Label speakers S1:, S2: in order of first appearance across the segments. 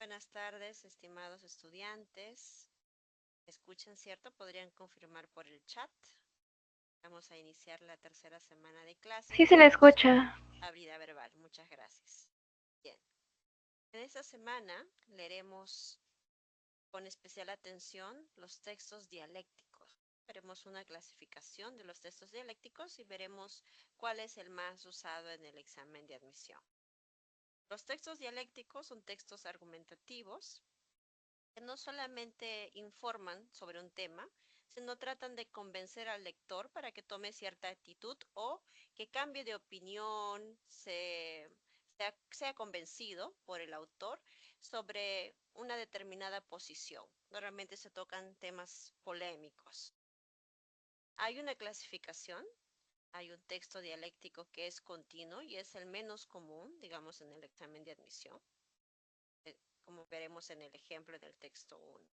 S1: Buenas tardes, estimados estudiantes. ¿Me escuchan, cierto? ¿Podrían confirmar por el chat? Vamos a iniciar la tercera semana de clases.
S2: Sí se le escucha.
S1: Habilidad verbal. Muchas gracias. Bien. En esta semana leeremos con especial atención los textos dialécticos. Veremos una clasificación de los textos dialécticos y veremos cuál es el más usado en el examen de admisión. Los textos dialécticos son textos argumentativos que no solamente informan sobre un tema, sino tratan de convencer al lector para que tome cierta actitud o que cambie de opinión, sea convencido por el autor sobre una determinada posición. Normalmente se tocan temas polémicos. Hay una clasificación, hay un texto dialéctico que es continuo y es el menos común, digamos, en el examen de admisión, como veremos en el ejemplo del texto 1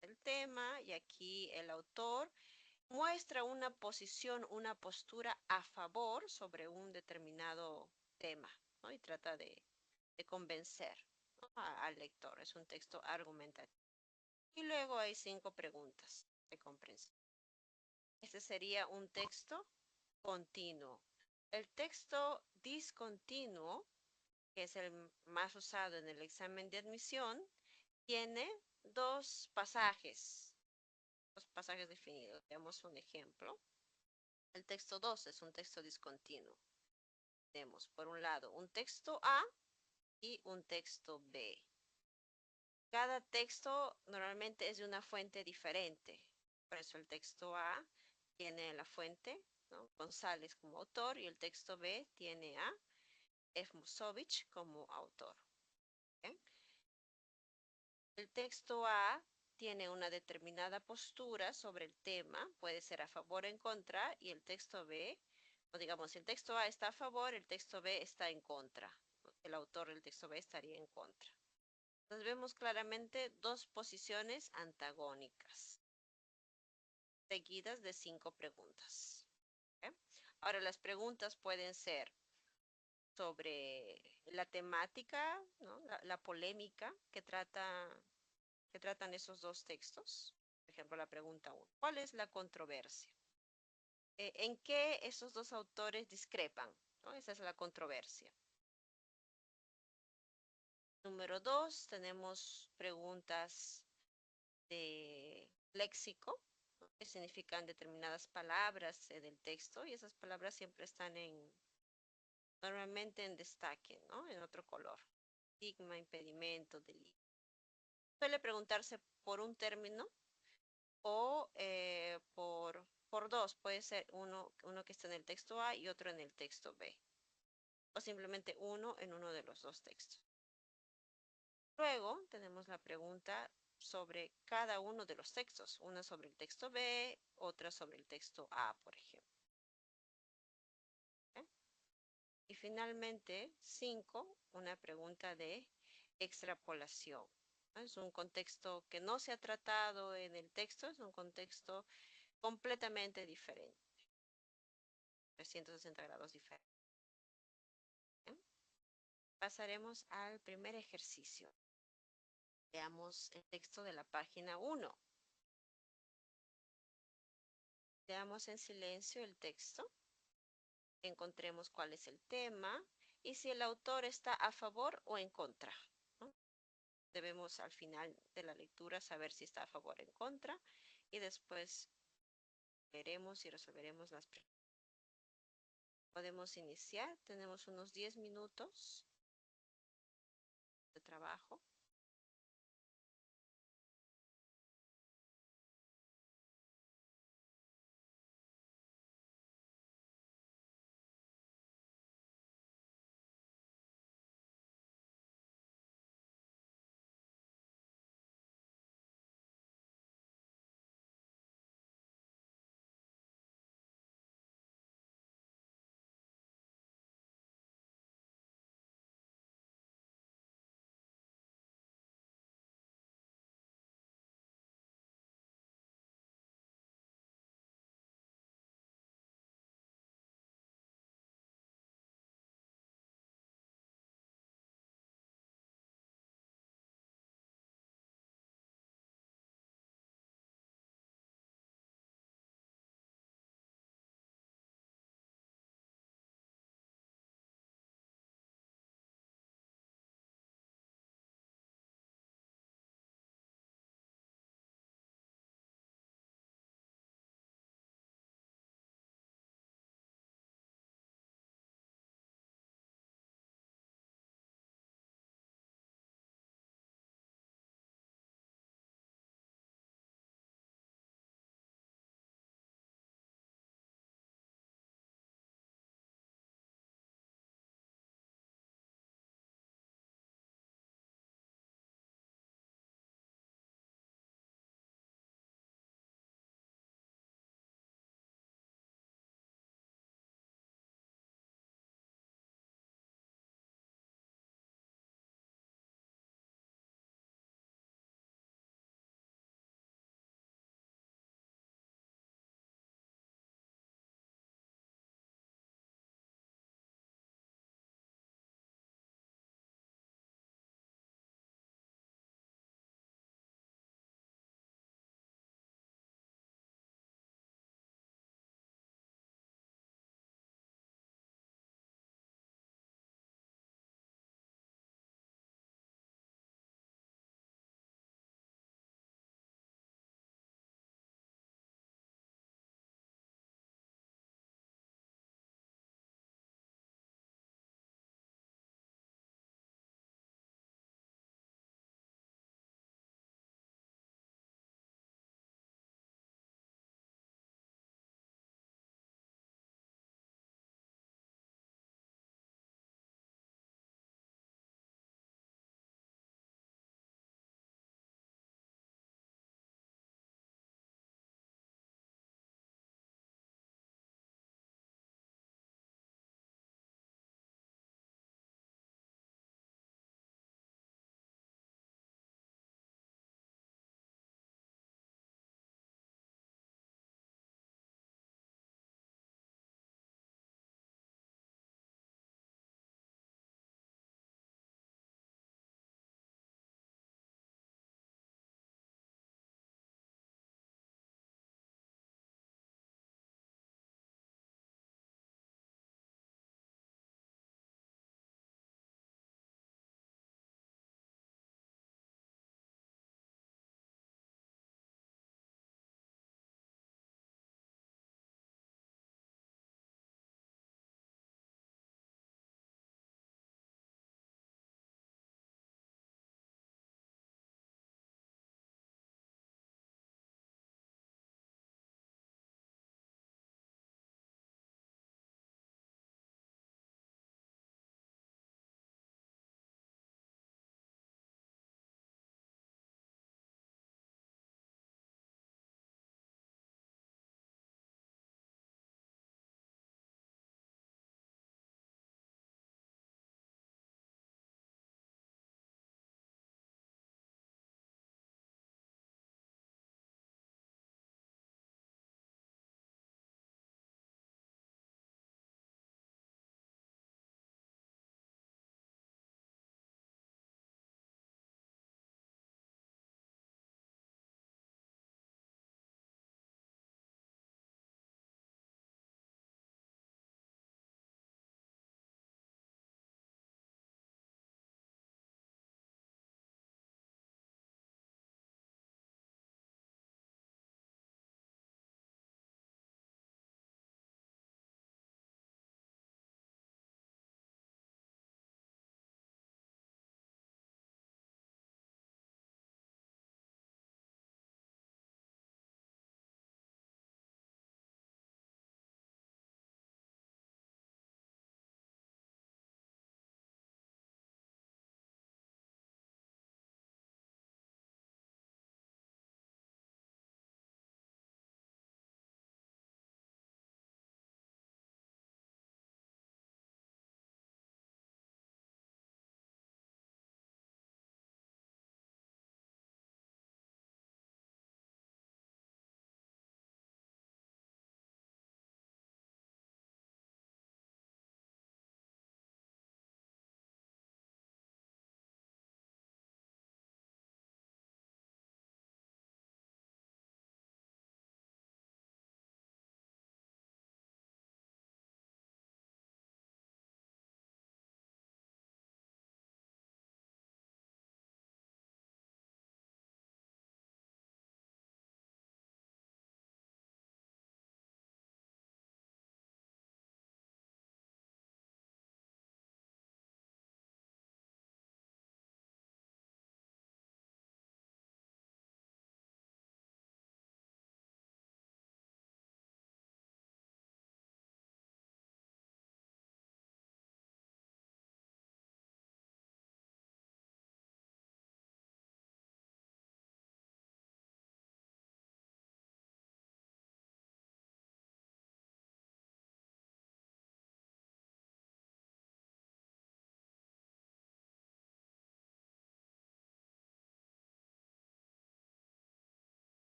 S1: del tema, y aquí el autor muestra una posición, una postura a favor sobre un determinado tema, ¿no? Y trata de convencer, ¿no? Al lector. Es un texto argumentativo. Y luego hay 5 preguntas de comprensión. Este sería un texto continuo. El texto discontinuo, que es el más usado en el examen de admisión, tiene dos pasajes definidos. Veamos un ejemplo. El texto 2 es un texto discontinuo. Tenemos, por un lado, un texto A y un texto B. Cada texto normalmente es de una fuente diferente. Por eso el texto A tiene la fuente, ¿no? González como autor, y el texto B tiene a Efmusovich como autor. ¿Okay? El texto A tiene una determinada postura sobre el tema, puede ser a favor o en contra, y el texto B, o digamos, si el texto A está a favor, el texto B está en contra. El autor del texto B estaría en contra. Entonces vemos claramente dos posiciones antagónicas, seguidas de 5 preguntas. ¿Okay? Ahora, las preguntas pueden ser sobre la temática, ¿no? la polémica que tratan esos dos textos. Por ejemplo, la pregunta 1. ¿Cuál es la controversia? ¿En qué esos dos autores discrepan? ¿No? Esa es la controversia. Número 2, tenemos preguntas de léxico, ¿no? Que significan determinadas palabras del texto, y esas palabras siempre están normalmente en destaque, ¿no? En otro color. Estigma, impedimento, delito. Suele preguntarse por un término o por dos. Puede ser uno que está en el texto A y otro en el texto B. O simplemente uno en uno de los dos textos. Luego tenemos la pregunta sobre cada uno de los textos. Una sobre el texto B, otra sobre el texto A, por ejemplo. ¿Okay? Y finalmente, 5, una pregunta de extrapolación. ¿No? Es un contexto que no se ha tratado en el texto, es un contexto completamente diferente, 360 grados diferente. ¿Okay? Pasaremos al primer ejercicio. Veamos el texto de la página 1. Leamos en silencio el texto, encontremos cuál es el tema y si el autor está a favor o en contra, ¿no? Debemos al final de la lectura saber si está a favor o en contra, y después veremos y resolveremos las preguntas. Podemos iniciar, tenemos unos 10 minutos de trabajo.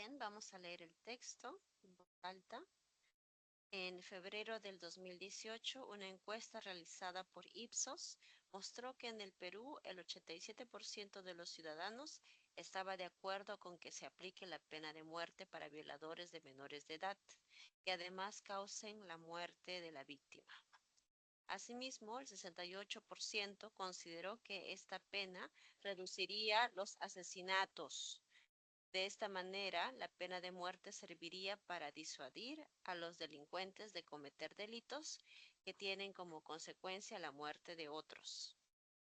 S1: Bien, vamos a leer el texto en voz alta. En febrero del 2018, una encuesta realizada por Ipsos mostró que en el Perú el 87% de los ciudadanos estaba de acuerdo con que se aplique la pena de muerte para violadores de menores de edad, que además causen la muerte de la víctima. Asimismo, el 68% consideró que esta pena reduciría los asesinatos. De esta manera, la pena de muerte serviría para disuadir a los delincuentes de cometer delitos que tienen como consecuencia la muerte de otros.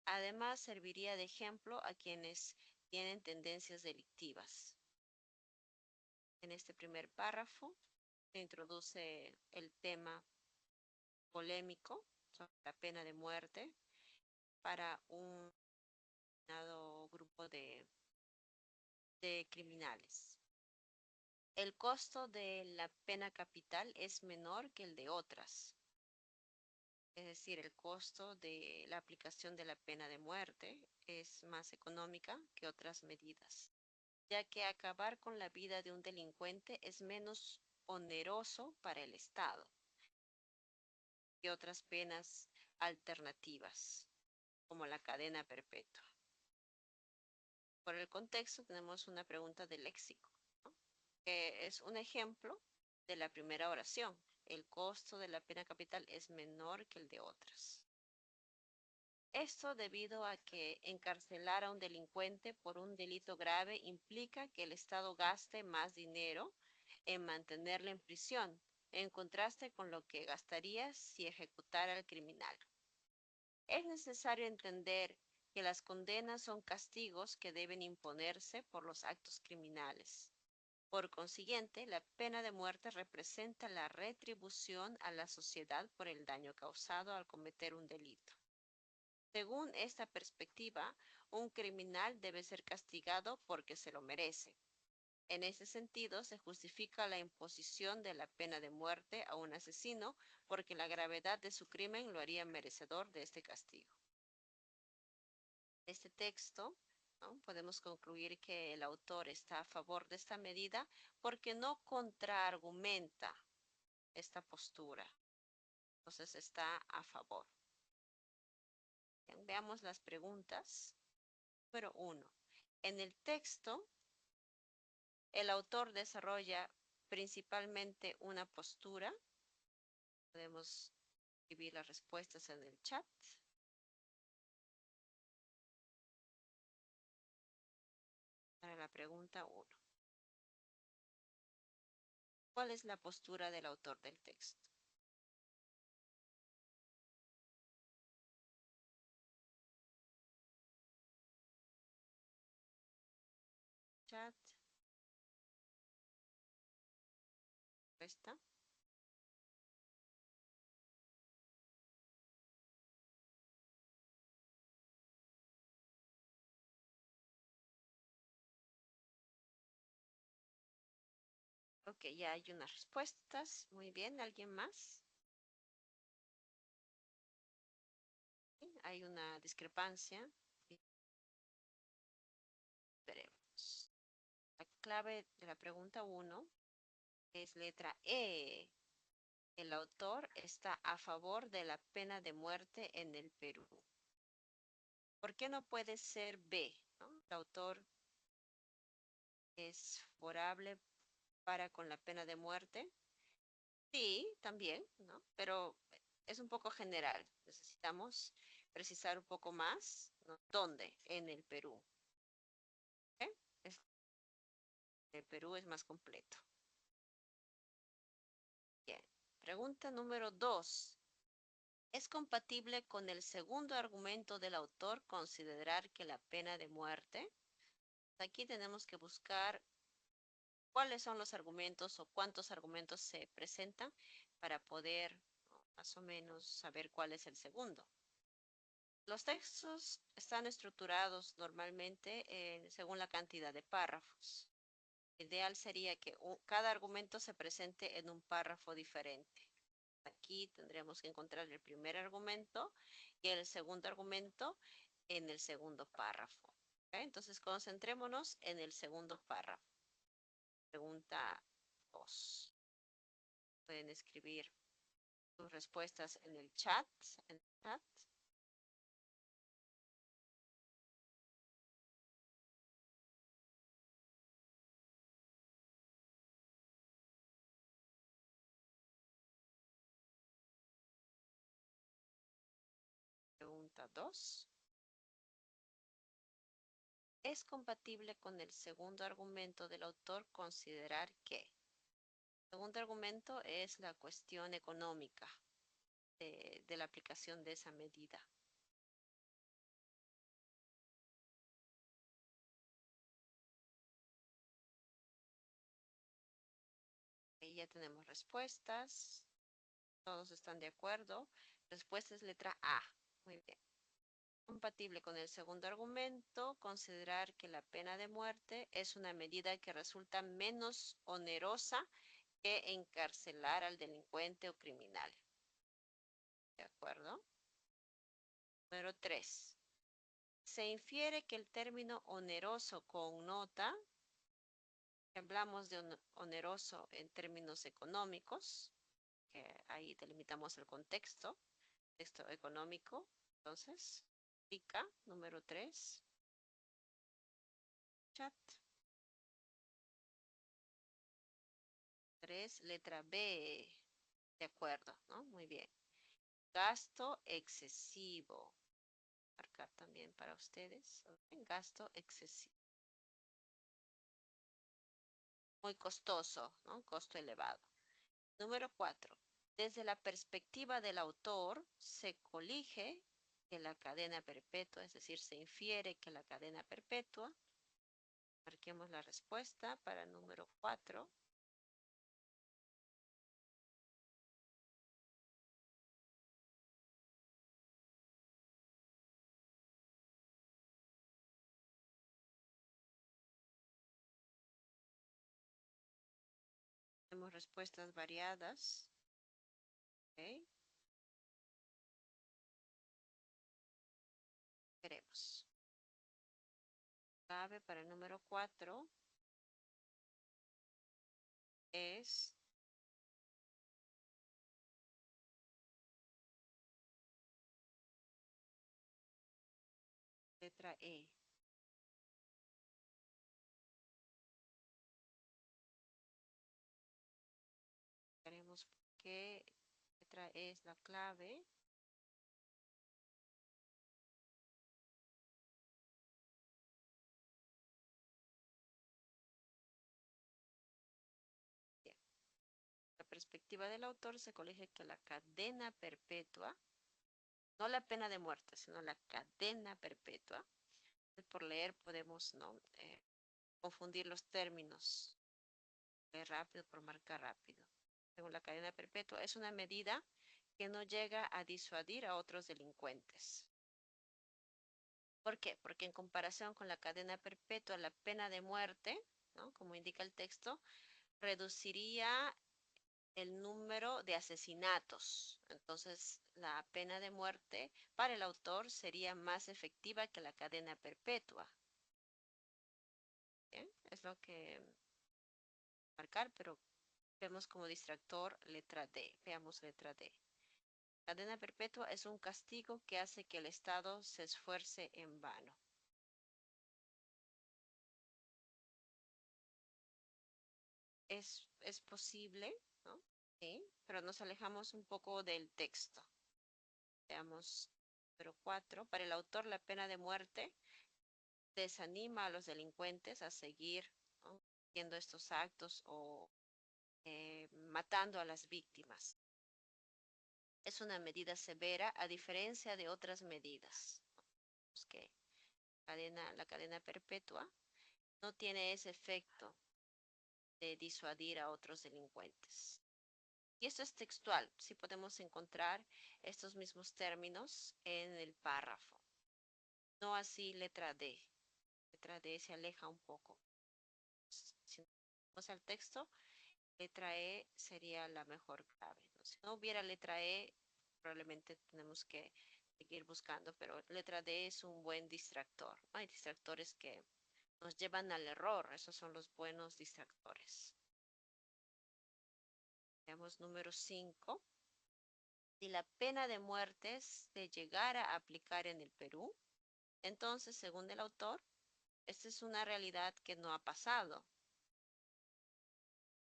S1: Además, serviría de ejemplo a quienes tienen tendencias delictivas. En este primer párrafo se introduce el tema polémico sobre la pena de muerte para un determinado grupo de criminales. El costo de la pena capital es menor que el de otras, es decir, el costo de la aplicación de la pena de muerte es más económica que otras medidas, ya que acabar con la vida de un delincuente es menos oneroso para el Estado que otras penas alternativas, como la cadena perpetua. Por el contexto, tenemos una pregunta de léxico, ¿no? Que es un ejemplo de la primera oración. El costo de la pena capital es menor que el de otras. Esto debido a que encarcelar a un delincuente por un delito grave implica que el Estado gaste más dinero en mantenerlo en prisión, en contraste con lo que gastaría si ejecutara al criminal. Es necesario entender que las condenas son castigos que deben imponerse por los actos criminales. Por consiguiente, la pena de muerte representa la retribución a la sociedad por el daño causado al cometer un delito. Según esta perspectiva, un criminal debe ser castigado porque se lo merece. En ese sentido, se justifica la imposición de la pena de muerte a un asesino porque la gravedad de su crimen lo haría merecedor de este castigo. Este texto, ¿no? Podemos concluir que el autor está a favor de esta medida porque no contraargumenta esta postura. Entonces está a favor. Bien, veamos las preguntas. Número 1. En el texto, el autor desarrolla principalmente una postura. Podemos escribir las respuestas en el chat. Para la pregunta 1. ¿Cuál es la postura del autor del texto? Chat. Respuesta. Ok, ya hay unas respuestas. Muy bien, ¿alguien más? Sí, hay una discrepancia. Veremos. La clave de la pregunta 1 es letra E. El autor está a favor de la pena de muerte en el Perú. ¿Por qué no puede ser B, ¿no? El autor es favorable para con la pena de muerte. Sí, también, ¿no? Pero es un poco general. Necesitamos precisar un poco más, ¿no? ¿Dónde? En el Perú. ¿Eh? El Perú es más completo. Bien. Pregunta número 2. ¿Es compatible con el segundo argumento del autor considerar que la pena de muerte? Aquí tenemos que buscar cuáles son los argumentos o cuántos argumentos se presentan para poder, ¿no?, más o menos saber cuál es el segundo. Los textos están estructurados normalmente según la cantidad de párrafos. Ideal sería que cada argumento se presente en un párrafo diferente. Aquí tendríamos que encontrar el primer argumento y el segundo argumento en el segundo párrafo. ¿Okay? Entonces concentrémonos en el segundo párrafo. Pregunta 2. Pueden escribir sus respuestas en el chat. En el chat. Pregunta 2. ¿Es compatible con el segundo argumento del autor considerar que? El segundo argumento es la cuestión económica de la aplicación de esa medida. Ahí ya tenemos respuestas. Todos están de acuerdo. Respuesta es letra A. Muy bien. Compatible con el segundo argumento, considerar que la pena de muerte es una medida que resulta menos onerosa que encarcelar al delincuente o criminal. ¿De acuerdo? Número 3. Se infiere que el término oneroso connota, hablamos de oneroso en términos económicos, que ahí delimitamos el contexto económico. Entonces, indica número 3. Chat. 3, letra B. De acuerdo, ¿no? Muy bien. Gasto excesivo. Marcar también para ustedes. Gasto excesivo. Muy costoso, ¿no? Costo elevado. Número 4. Desde la perspectiva del autor, se colige que la cadena perpetua, es decir, se infiere que la cadena perpetua, marquemos la respuesta para el número 4. Tenemos respuestas variadas. ¿Okay? Veremos. Clave para el número 4 es letra E. Veremos por qué letra E es la clave. Bien. La perspectiva del autor se colige que la cadena perpetua, no la pena de muerte, sino la cadena perpetua. Por leer podemos no confundir los términos. Leer rápido por marcar rápido. Según la cadena perpetua, es una medida que no llega a disuadir a otros delincuentes. ¿Por qué? Porque en comparación con la cadena perpetua, la pena de muerte, ¿no? Como indica el texto, reduciría el número de asesinatos. Entonces, la pena de muerte para el autor sería más efectiva que la cadena perpetua. ¿Bien? Es lo que marcar, pero vemos como distractor letra D. Veamos letra D. Cadena perpetua es un castigo que hace que el Estado se esfuerce en vano. Es posible, ¿no? Sí, pero nos alejamos un poco del texto. Veamos, número 4. Para el autor, la pena de muerte desanima a los delincuentes a seguir, ¿no? haciendo estos actos o matando a las víctimas. Es una medida severa a diferencia de otras medidas. Que la cadena perpetua no tiene ese efecto de disuadir a otros delincuentes. Y esto es textual, sí podemos encontrar estos mismos términos en el párrafo. No así letra D. Letra D se aleja un poco. Si vamos al texto, letra E sería la mejor clave. ¿No? Si no hubiera letra E, probablemente tenemos que seguir buscando, pero letra D es un buen distractor. Hay distractores que nos llevan al error. Esos son los buenos distractores. Veamos número 5. Si la pena de muerte se llegara a aplicar en el Perú, entonces, según el autor, esta es una realidad que no ha pasado.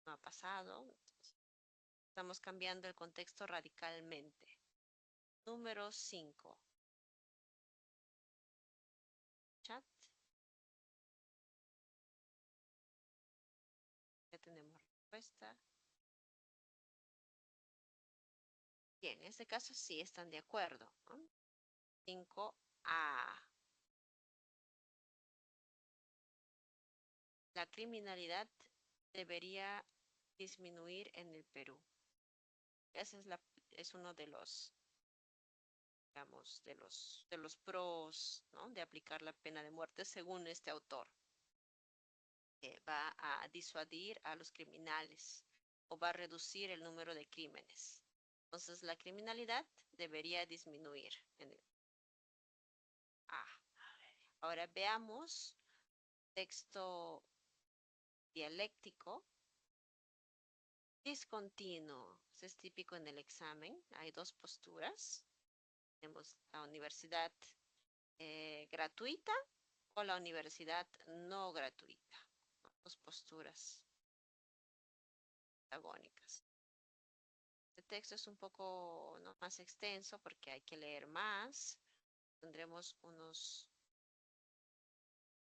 S1: No ha pasado. Estamos cambiando el contexto radicalmente. Número 5. Chat. Ya tenemos respuesta. Bien, en este caso sí están de acuerdo, ¿no? 5A. La criminalidad debería disminuir en el Perú. Ese es uno de los, digamos, de los pros, ¿no? De aplicar la pena de muerte según este autor. Va a disuadir a los criminales o va a reducir el número de crímenes. Entonces, la criminalidad debería disminuir en el Ahora veamos texto dialéctico discontinuo. Eso es típico en el examen. Hay dos posturas. Tenemos la universidad gratuita o la universidad no gratuita. Dos posturas antagónicas. Este texto es un poco, ¿no?, más extenso porque hay que leer más. Tendremos unos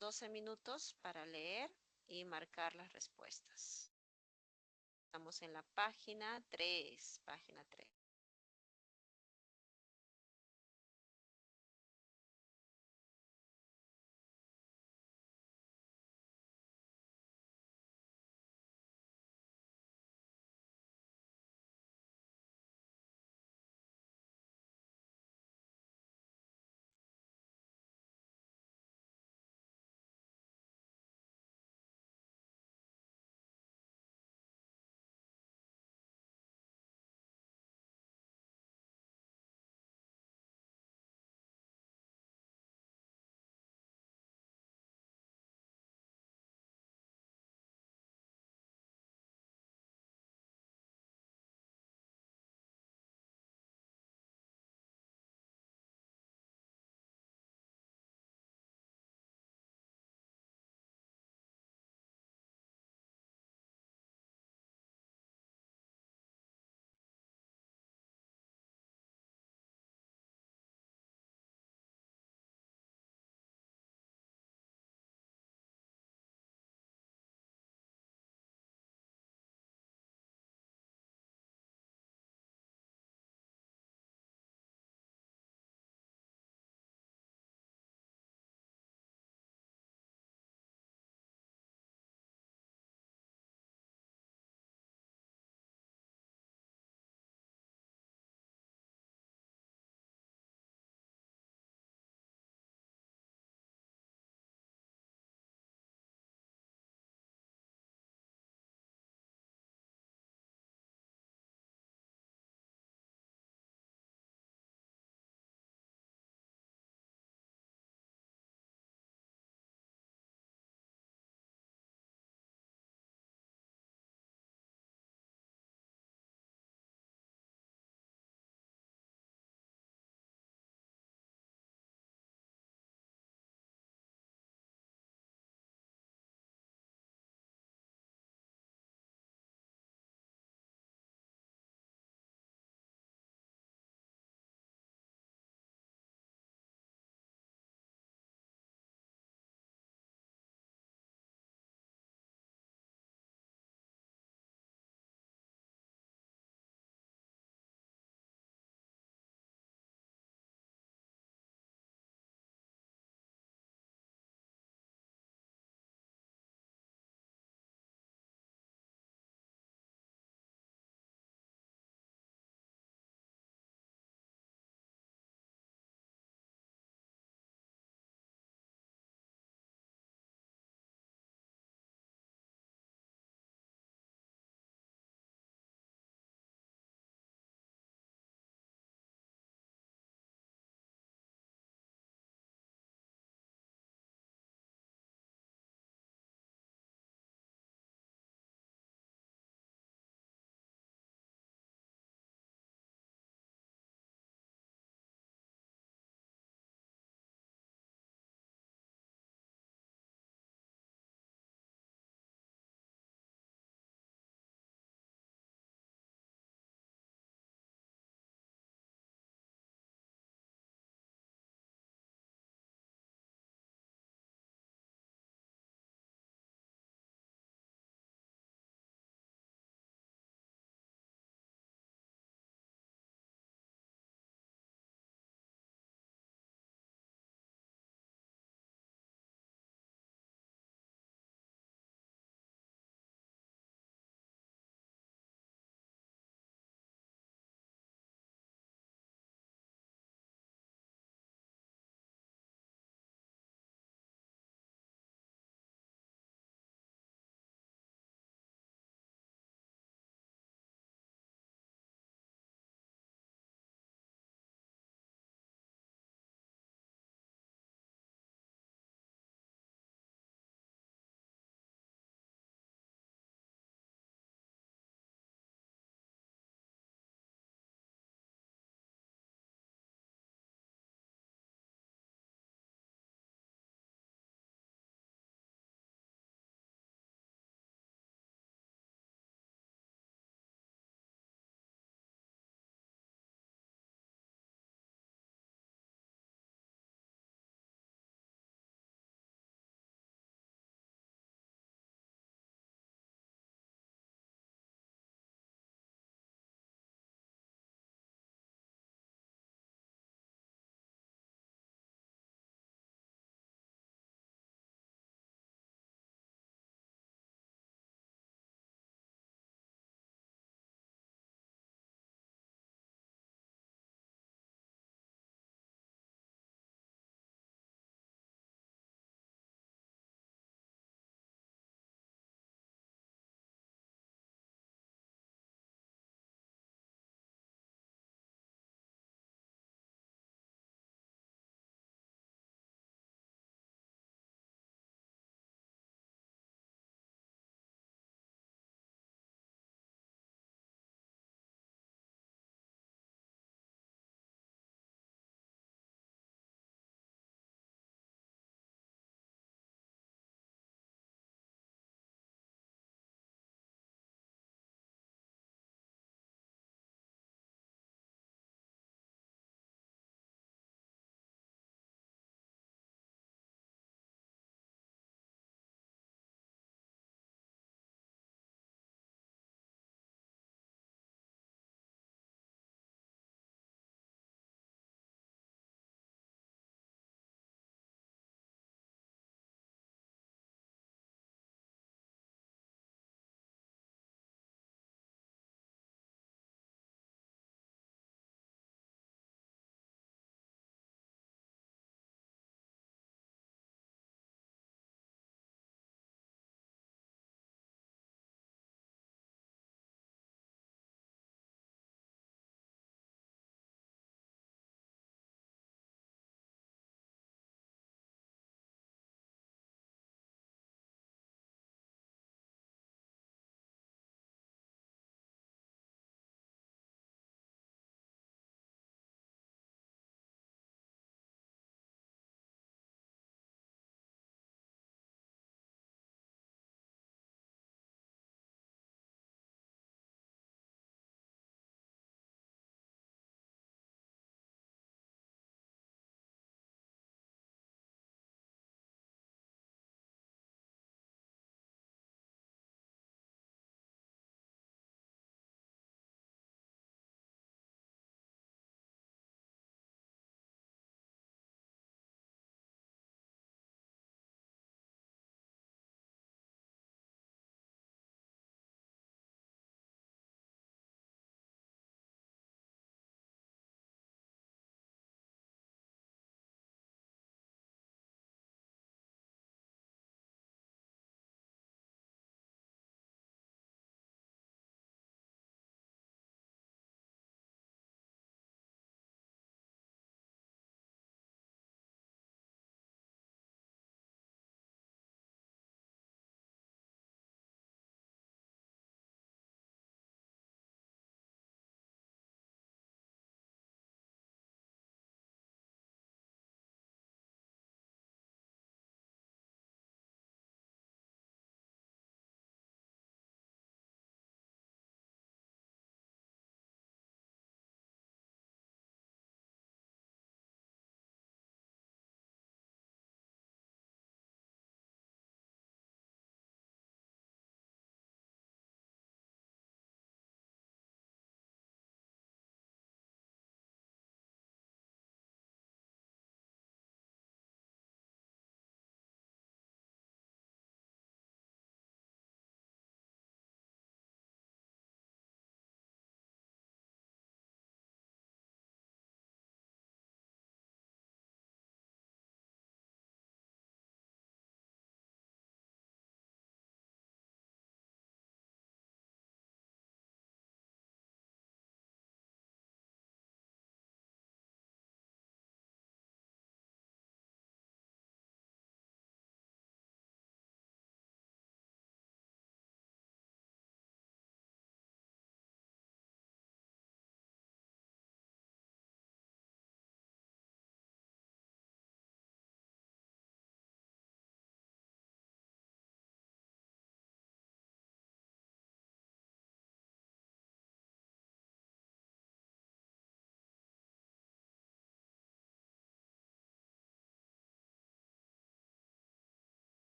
S1: 12 minutos para leer y marcar las respuestas. Estamos en la página 3. Página 3.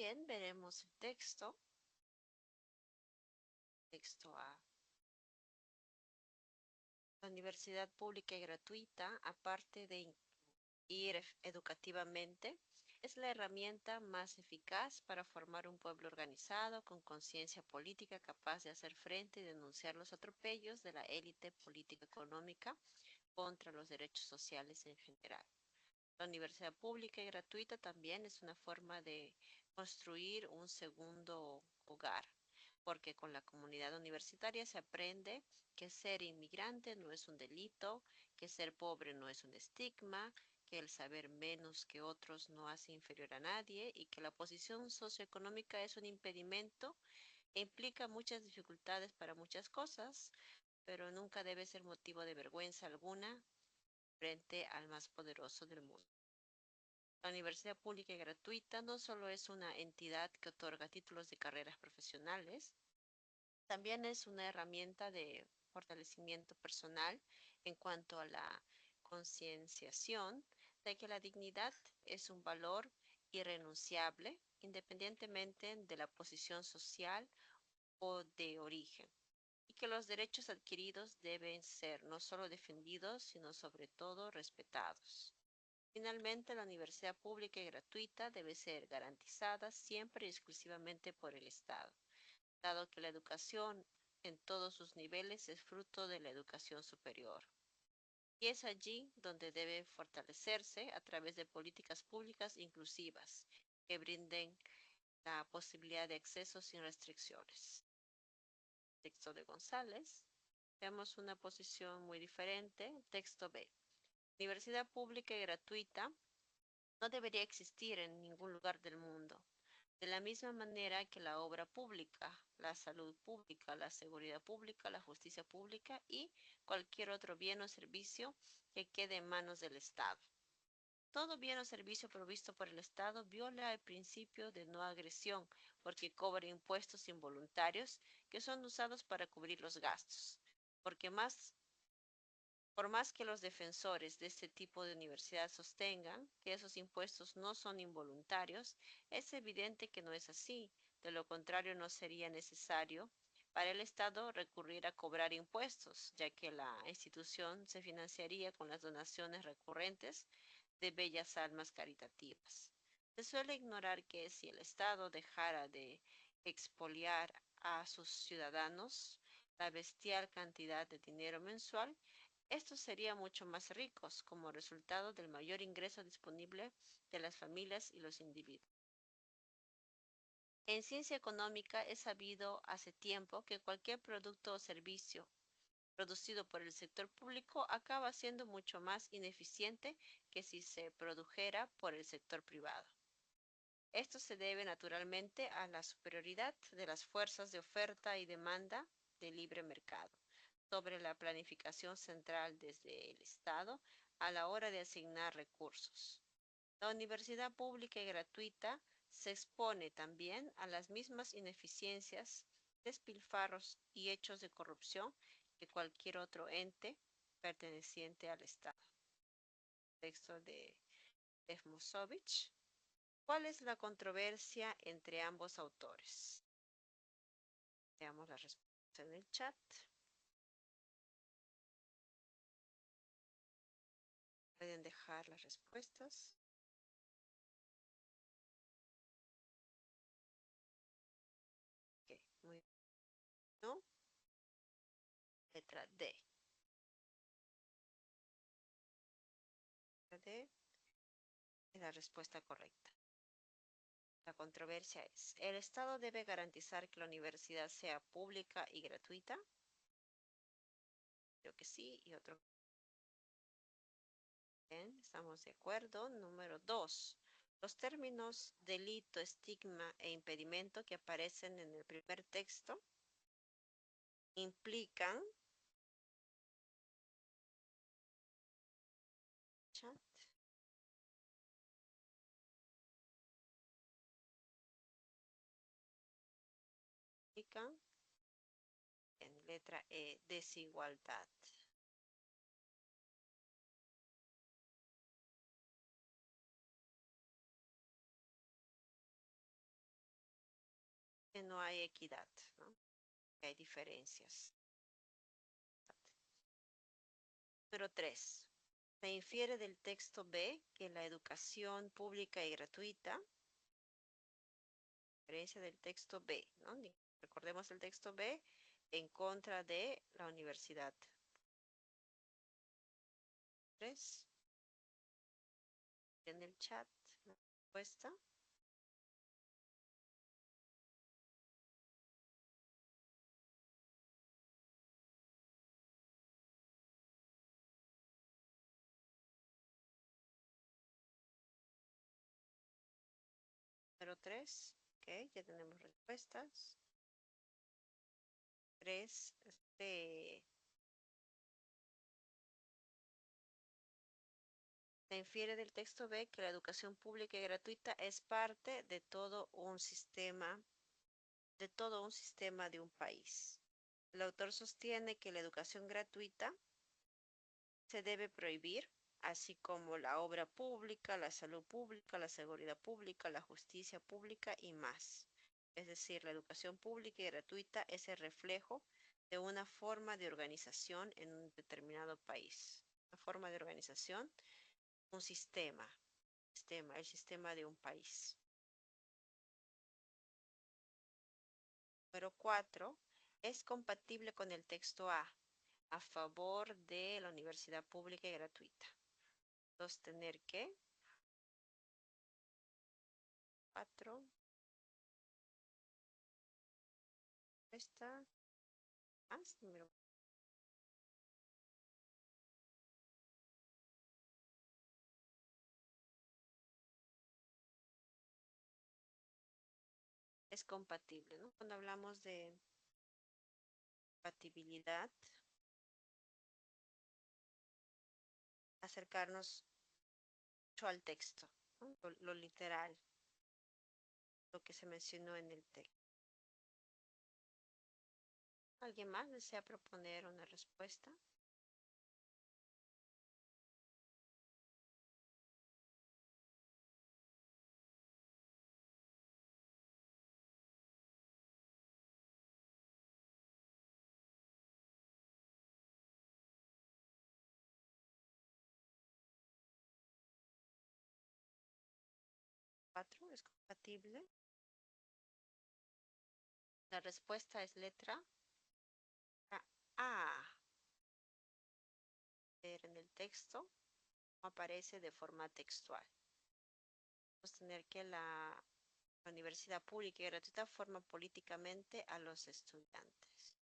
S1: Bien, veremos el texto. Texto A. La universidad pública y gratuita, aparte de ir educativamente, es la herramienta más eficaz para formar un pueblo organizado con conciencia política capaz de hacer frente y denunciar los atropellos de la élite político-económica contra los derechos sociales en general. La universidad pública y gratuita también es una forma de construir un segundo hogar, porque con la comunidad universitaria se aprende que ser inmigrante no es un delito, que ser pobre no es un estigma, que el saber menos que otros no hace inferior a nadie y que la posición socioeconómica es un impedimento e implica muchas dificultades para muchas cosas, pero nunca debe ser motivo de vergüenza alguna frente al más poderoso del mundo. La universidad pública y gratuita no solo es una entidad que otorga títulos de carreras profesionales, también es una herramienta de fortalecimiento personal en cuanto a la concienciación de que la dignidad es un valor irrenunciable independientemente de la posición social o de origen, y que los derechos adquiridos deben ser no solo defendidos, sino sobre todo respetados. Finalmente, la universidad pública y gratuita debe ser garantizada siempre y exclusivamente por el Estado, dado que la educación en todos sus niveles es fruto de la educación superior. Y es allí donde debe fortalecerse a través de políticas públicas inclusivas que brinden la posibilidad de acceso sin restricciones. Texto de González. Vemos una posición muy diferente. Texto B. Universidad pública y gratuita no debería existir en ningún lugar del mundo. De la misma manera que la obra pública, la salud pública, la seguridad pública, la justicia pública y cualquier otro bien o servicio que quede en manos del Estado. Todo bien o servicio provisto por el Estado viola el principio de no agresión porque cobra impuestos involuntarios que son usados para cubrir los gastos. Porque por más que los defensores de este tipo de universidad sostengan que esos impuestos no son involuntarios, es evidente que no es así. De lo contrario, no sería necesario para el Estado recurrir a cobrar impuestos, ya que la institución se financiaría con las donaciones recurrentes de bellas almas caritativas. Se suele ignorar que si el Estado dejara de expoliar a sus ciudadanos la bestial cantidad de dinero mensual, estos serían mucho más ricos como resultado del mayor ingreso disponible de las familias y los individuos. En ciencia económica es sabido hace tiempo que cualquier producto o servicio producido por el sector público acaba siendo mucho más ineficiente que si se produjera por el sector privado. Esto se debe naturalmente a la superioridad de las fuerzas de oferta y demanda del libre mercado sobre la planificación central desde el Estado a la hora de asignar recursos. La universidad pública y gratuita se expone también a las mismas ineficiencias, despilfarros y hechos de corrupción que cualquier otro ente perteneciente al Estado. Texto de Efmosovich. ¿Cuál es la controversia entre ambos autores? Veamos la respuesta en el chat. Pueden dejar las respuestas. Ok, muy bien. ¿No? Letra D. Letra D es la respuesta correcta. La controversia es, ¿el Estado debe garantizar que la universidad sea pública y gratuita? Creo que sí, y otro. Bien, estamos de acuerdo. Número 2. Los términos delito, estigma e impedimento que aparecen en el primer texto implican chat, implican en letra E, desigualdad. que no hay equidad, ¿no? Que hay diferencias. Número 3. Se infiere del texto B que la educación pública y gratuita, diferencia del texto B, ¿no? Recordemos el texto B en contra de la universidad. 3. En el chat, la respuesta. Número 3. Ok, ya tenemos respuestas. 3. Se infiere del texto B que la educación pública y gratuita es parte de todo un sistema de un país. El autor sostiene que la educación gratuita se debe prohibir, así como la obra pública, la salud pública, la seguridad pública, la justicia pública y más. Es decir, la educación pública y gratuita es el reflejo de una forma de organización en un determinado país. Una forma de organización, un el sistema de un país. Número 4. Es compatible con el texto a favor de la universidad pública y gratuita. Sostener que 4. Esta más número. Es compatible, ¿no? Cuando hablamos de compatibilidad, acercarnos mucho al texto, ¿no? Lo literal, lo que se mencionó en el texto. ¿Alguien más desea proponer una respuesta? ¿4 es compatible? La respuesta es letra A. En el texto no aparece de forma textual. Sostener que la universidad pública y gratuita forma políticamente a los estudiantes.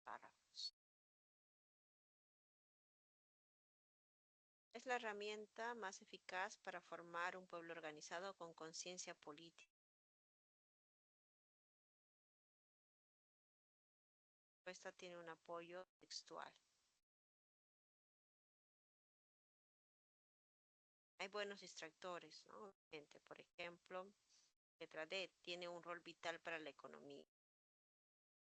S1: Párrafos. Es la herramienta más eficaz para formar un pueblo organizado con conciencia política. Esta tiene un apoyo textual. Hay buenos distractores, ¿no? Obviamente, por ejemplo, letra D tiene un rol vital para la economía.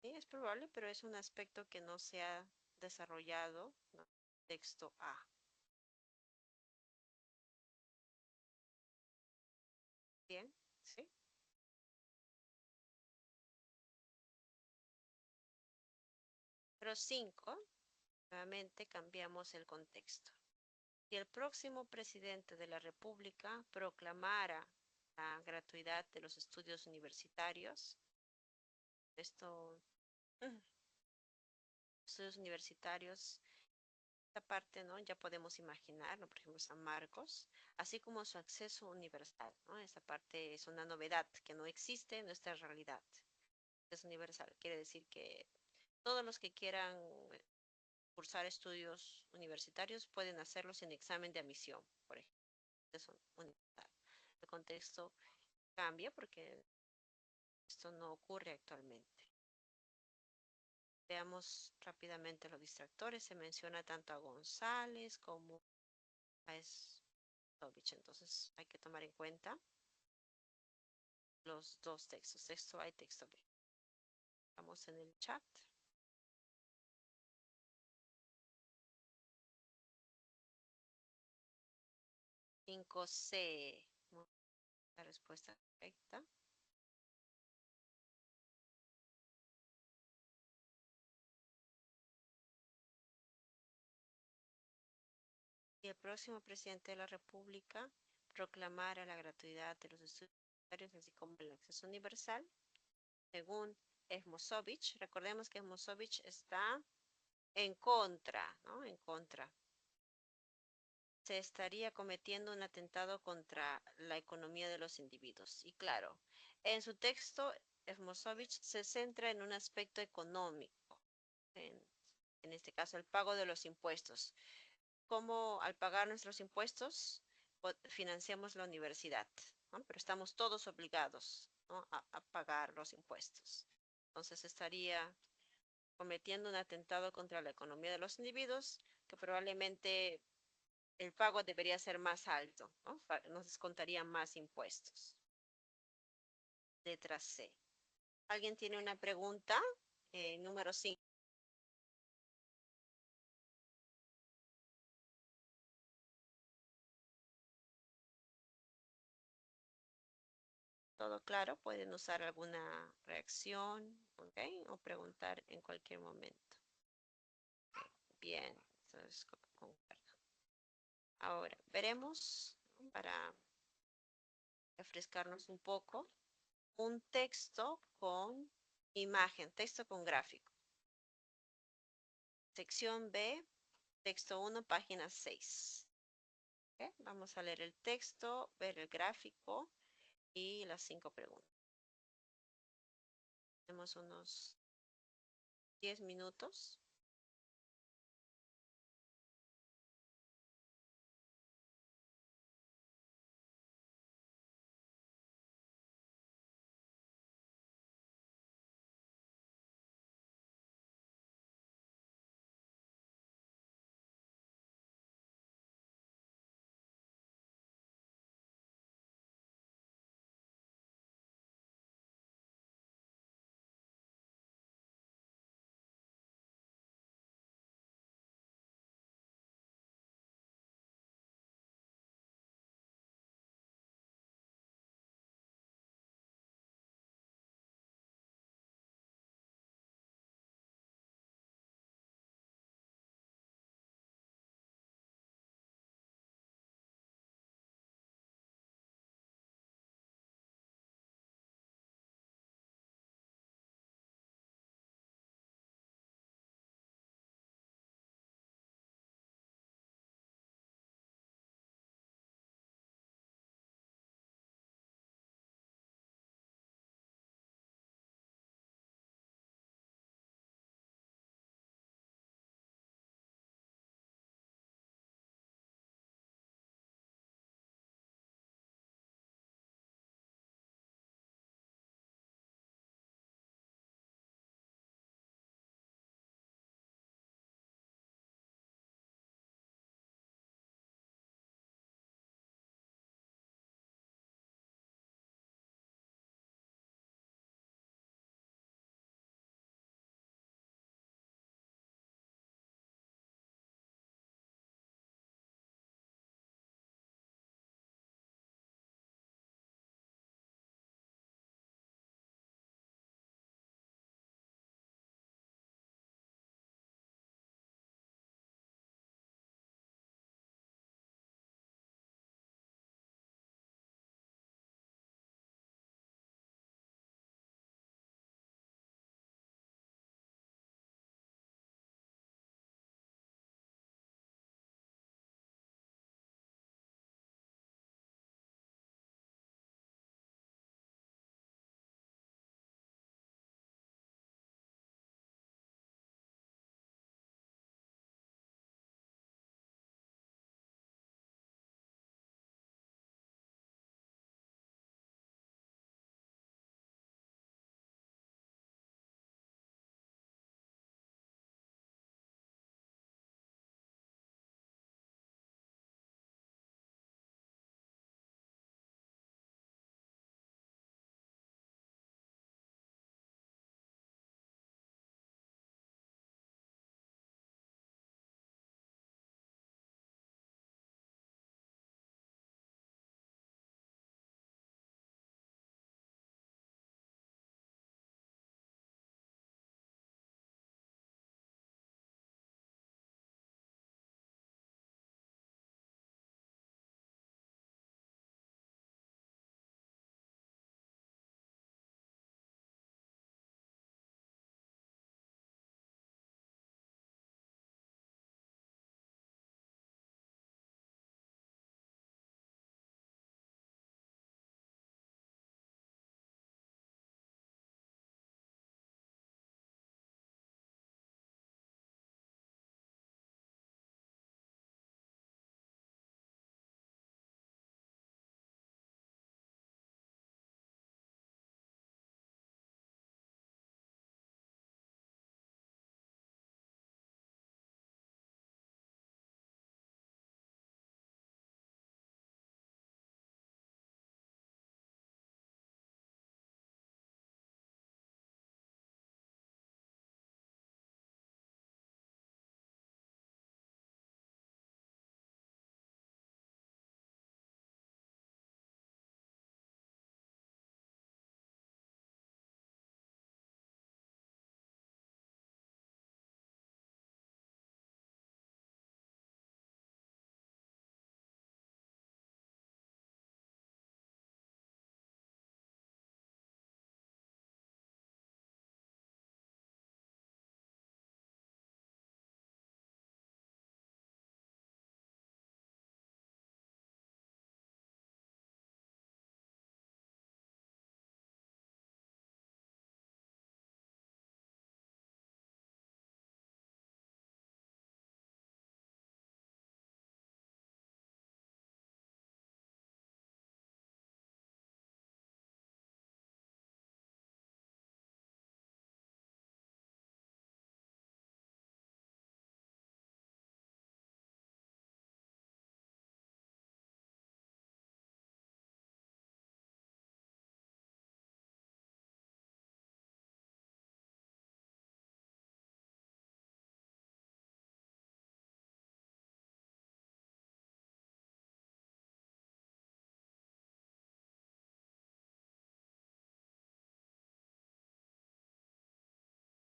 S1: Sí, es probable, pero es un aspecto que no se ha desarrollado, ¿no? Texto A. Bien, ¿sí? Pero 5, nuevamente cambiamos el contexto. Si el próximo presidente de la República proclamara la gratuidad de los estudios universitarios, esto, estudios universitarios, esta parte, ¿no? Ya podemos imaginar, ¿no? Por ejemplo, San Marcos, así como su acceso universal, ¿no? Esa parte es una novedad que no existe en nuestra realidad. Es universal, quiere decir que todos los que quieran cursar estudios universitarios pueden hacerlo sin examen de admisión, por ejemplo. Es universal. El contexto cambia porque esto no ocurre actualmente. Veamos rápidamente los distractores. Se menciona tanto a González como a Stovich. Entonces hay que tomar en cuenta los dos textos, texto A y texto B. Vamos en el chat. 5C. La respuesta correcta. Y el próximo presidente de la República proclamara la gratuidad de los estudios universitarios, así como el acceso universal, según Esmozovich. Recordemos que Esmozovich está en contra, ¿no? En contra. Se estaría cometiendo un atentado contra la economía de los individuos. Y claro, en su texto, Esmozovich se centra en un aspecto económico, en, en este caso el pago de los impuestos. Cómo al pagar nuestros impuestos financiamos la universidad, ¿no? Pero estamos todos obligados, ¿no? a pagar los impuestos. Entonces estaría cometiendo un atentado contra la economía de los individuos, que probablemente el pago debería ser más alto, ¿no? Nos descontarían más impuestos. Letra C. ¿Alguien tiene una pregunta? Número 5. ¿Todo claro? Pueden usar alguna reacción, ¿ok? O preguntar en cualquier momento. Bien, entonces concuerdo. Ahora, veremos, ¿no? Para refrescarnos un poco, un texto con imagen, texto con gráfico. Sección B, texto 1, página 6. ¿Okay? Vamos a leer el texto, ver el gráfico y las 5 preguntas. Tenemos unos 10 minutos.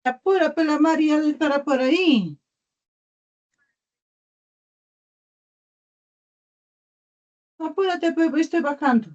S2: Apúrate, la María estará por ahí. Apúrate, Pepe, estoy bajando.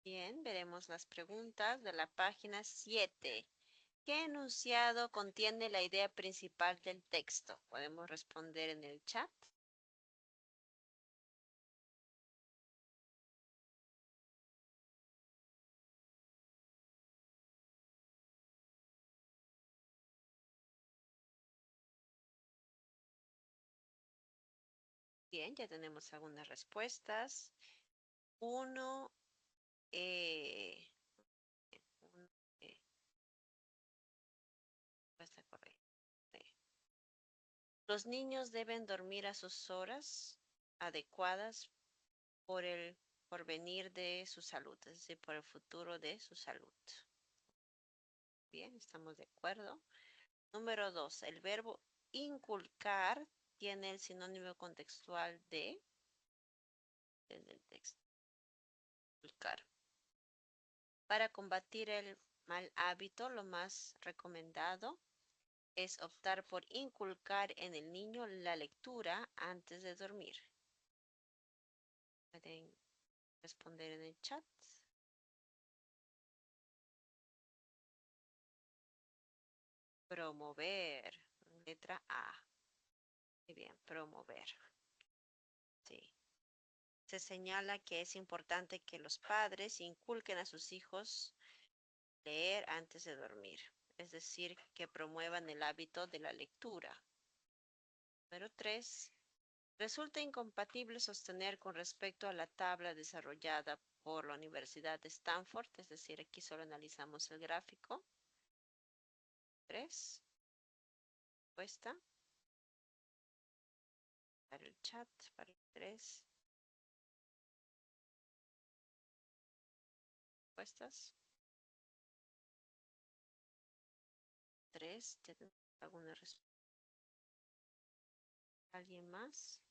S1: Bien, veremos las preguntas de la página 7. ¿Qué enunciado contiene la idea principal del texto? Podemos responder en el chat. Bien, ya tenemos algunas respuestas. Uno, uno, respuesta correcta. Los niños deben dormir a sus horas adecuadas por el porvenir de su salud, es decir, por el futuro de su salud. Bien, estamos de acuerdo. Número 2, el verbo inculcar tiene el sinónimo contextual de, en el texto, inculcar. Para combatir el mal hábito, lo más recomendado es optar por inculcar en el niño la lectura antes de dormir. Pueden responder en el chat. Promover, letra A. Muy bien, promover. Sí. Se señala que es importante que los padres inculquen a sus hijos leer antes de dormir, es decir, que promuevan el hábito de la lectura. Número 3. Resulta incompatible sostener con respecto a la tabla desarrollada por la Universidad de Stanford, es decir, aquí solo analizamos el gráfico. 3. Respuesta. Para el chat, para el 3. Respuestas. 3. ¿Alguna respuesta? ¿Alguien más?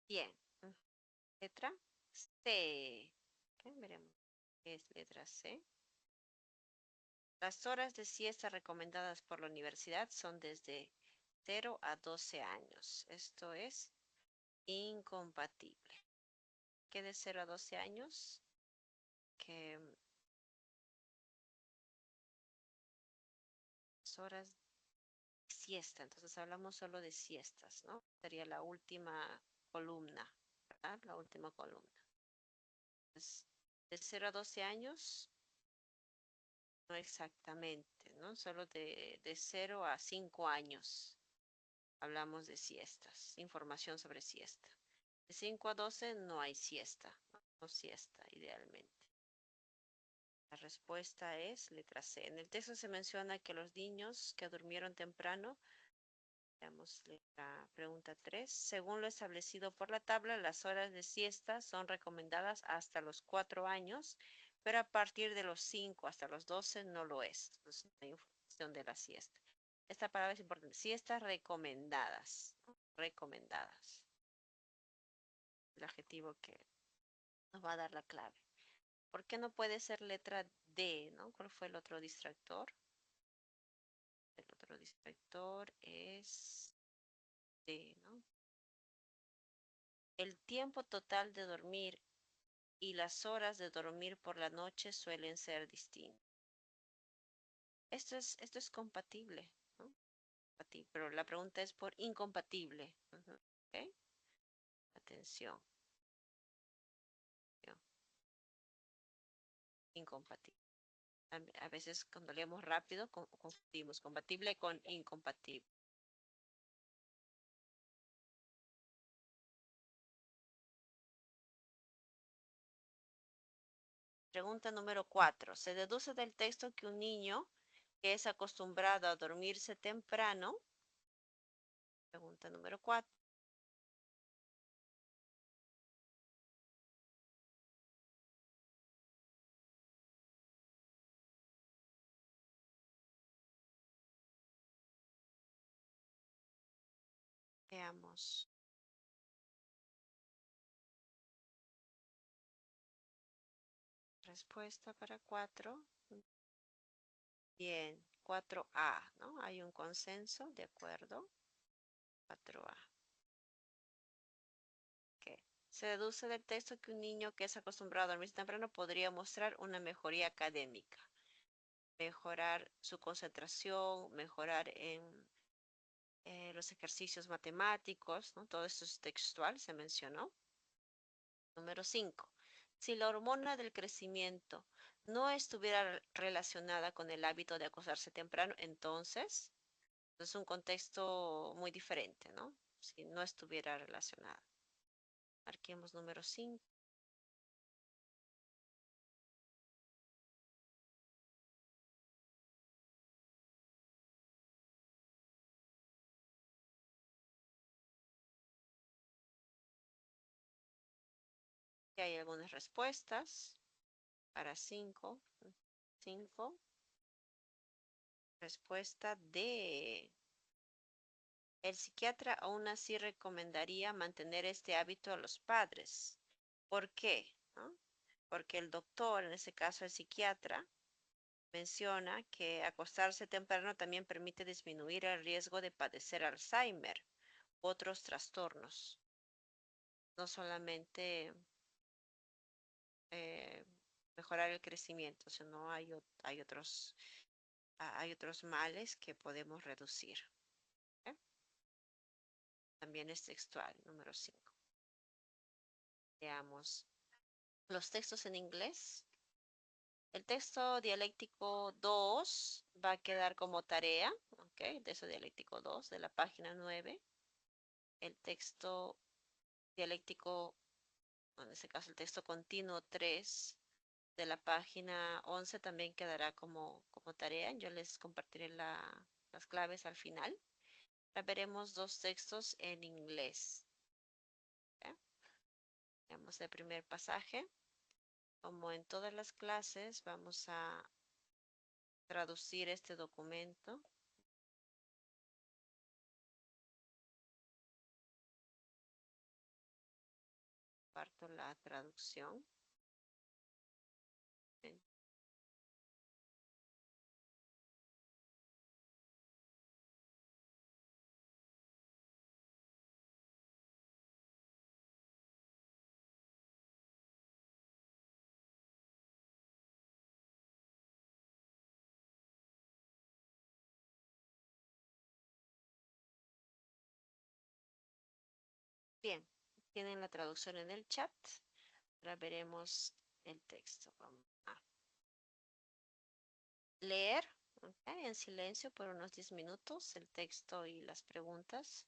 S1: Bien. Letra C. ¿Qué? Veremos qué es letra C. Las horas de siesta recomendadas por la universidad son desde 0 a 12 años. Esto es incompatible. ¿Qué de 0 a 12 años? Que las horas de siesta. Entonces hablamos solo de siestas, ¿no? Sería la última columna, ¿verdad? La última columna. Entonces, de 0 a 12 años, no exactamente, ¿no? Solo de 0 a 5 años hablamos de siestas, información sobre siesta. De 5 a 12 no hay siesta, no siesta idealmente. La respuesta es letra C. En el texto se menciona que los niños que durmieron temprano, veamos la pregunta 3, según lo establecido por la tabla, las horas de siesta son recomendadas hasta los 4 años, pero a partir de los 5 hasta los 12 no lo es. Entonces, no hay información de la siesta. Esta palabra es importante. Siestas recomendadas, ¿no? Recomendadas. El adjetivo que nos va a dar la clave. ¿Por qué no puede ser letra D, no? ¿Cuál fue el otro distractor? El otro distractor es D, ¿no? El tiempo total de dormir y las horas de dormir por la noche suelen ser distintas. Esto es compatible, ¿no? Pero la pregunta es por incompatible. ¿Ok? Atención. Incompatible. A veces cuando leemos rápido confundimos compatible con incompatible. Pregunta número 4. Se deduce del texto que un niño que es acostumbrado a dormirse temprano. Pregunta número 4. Veamos. Respuesta para 4. Bien. 4A, ¿no? Hay un consenso, de acuerdo. 4A. Ok. Se deduce del texto que un niño que es acostumbrado a dormir temprano podría mostrar una mejoría académica, mejorar su concentración, mejorar en los ejercicios matemáticos, ¿no? Todo esto es textual, se mencionó. Número 5. Si la hormona del crecimiento no estuviera relacionada con el hábito de acostarse temprano, entonces es un contexto muy diferente, ¿no? Si no estuviera relacionada. Marquemos número 5. Y hay algunas respuestas para 5. 5. Respuesta D. El psiquiatra aún así recomendaría mantener este hábito a los padres. ¿Por qué? ¿No? Porque el doctor, en ese caso el psiquiatra, menciona que acostarse temprano también permite disminuir el riesgo de padecer Alzheimer u otros trastornos. No solamente eh, mejorar el crecimiento, sino hay otros males que podemos reducir. ¿Eh? También es textual, número 5. Veamos los textos en inglés. El texto dialéctico 2 va a quedar como tarea, ¿ok? Texto dialéctico 2 de la página 9. El texto dialéctico, en este caso el texto continuo 3 de la página 11 también quedará como tarea. Yo les compartiré las claves al final. Ahora veremos dos textos en inglés. ¿Ok? Veamos el primer pasaje. Como en todas las clases, vamos a traducir este documento. Parto la traducción. Bien. Bien, tienen la traducción en el chat. Ahora veremos el texto. Vamos a leer, ¿okay? En silencio por unos 10 minutos el texto y las preguntas.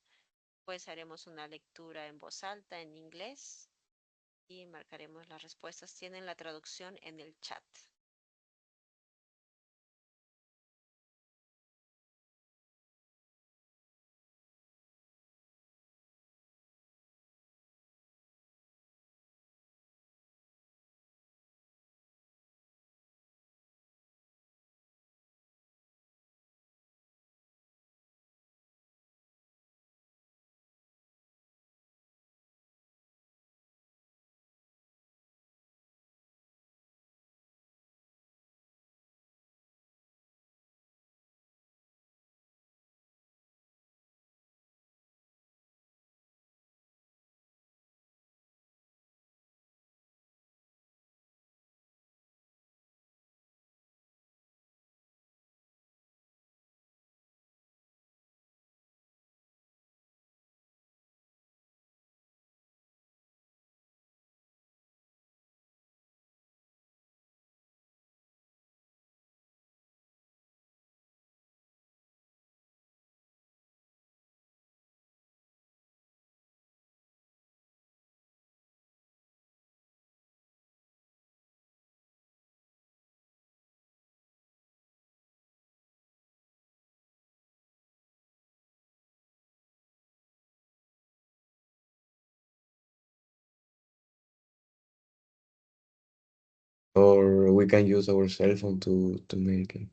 S1: Pues haremos una lectura en voz alta en inglés y marcaremos las respuestas. Tienen la traducción en el chat.
S3: Or we can use our cell phone to make it.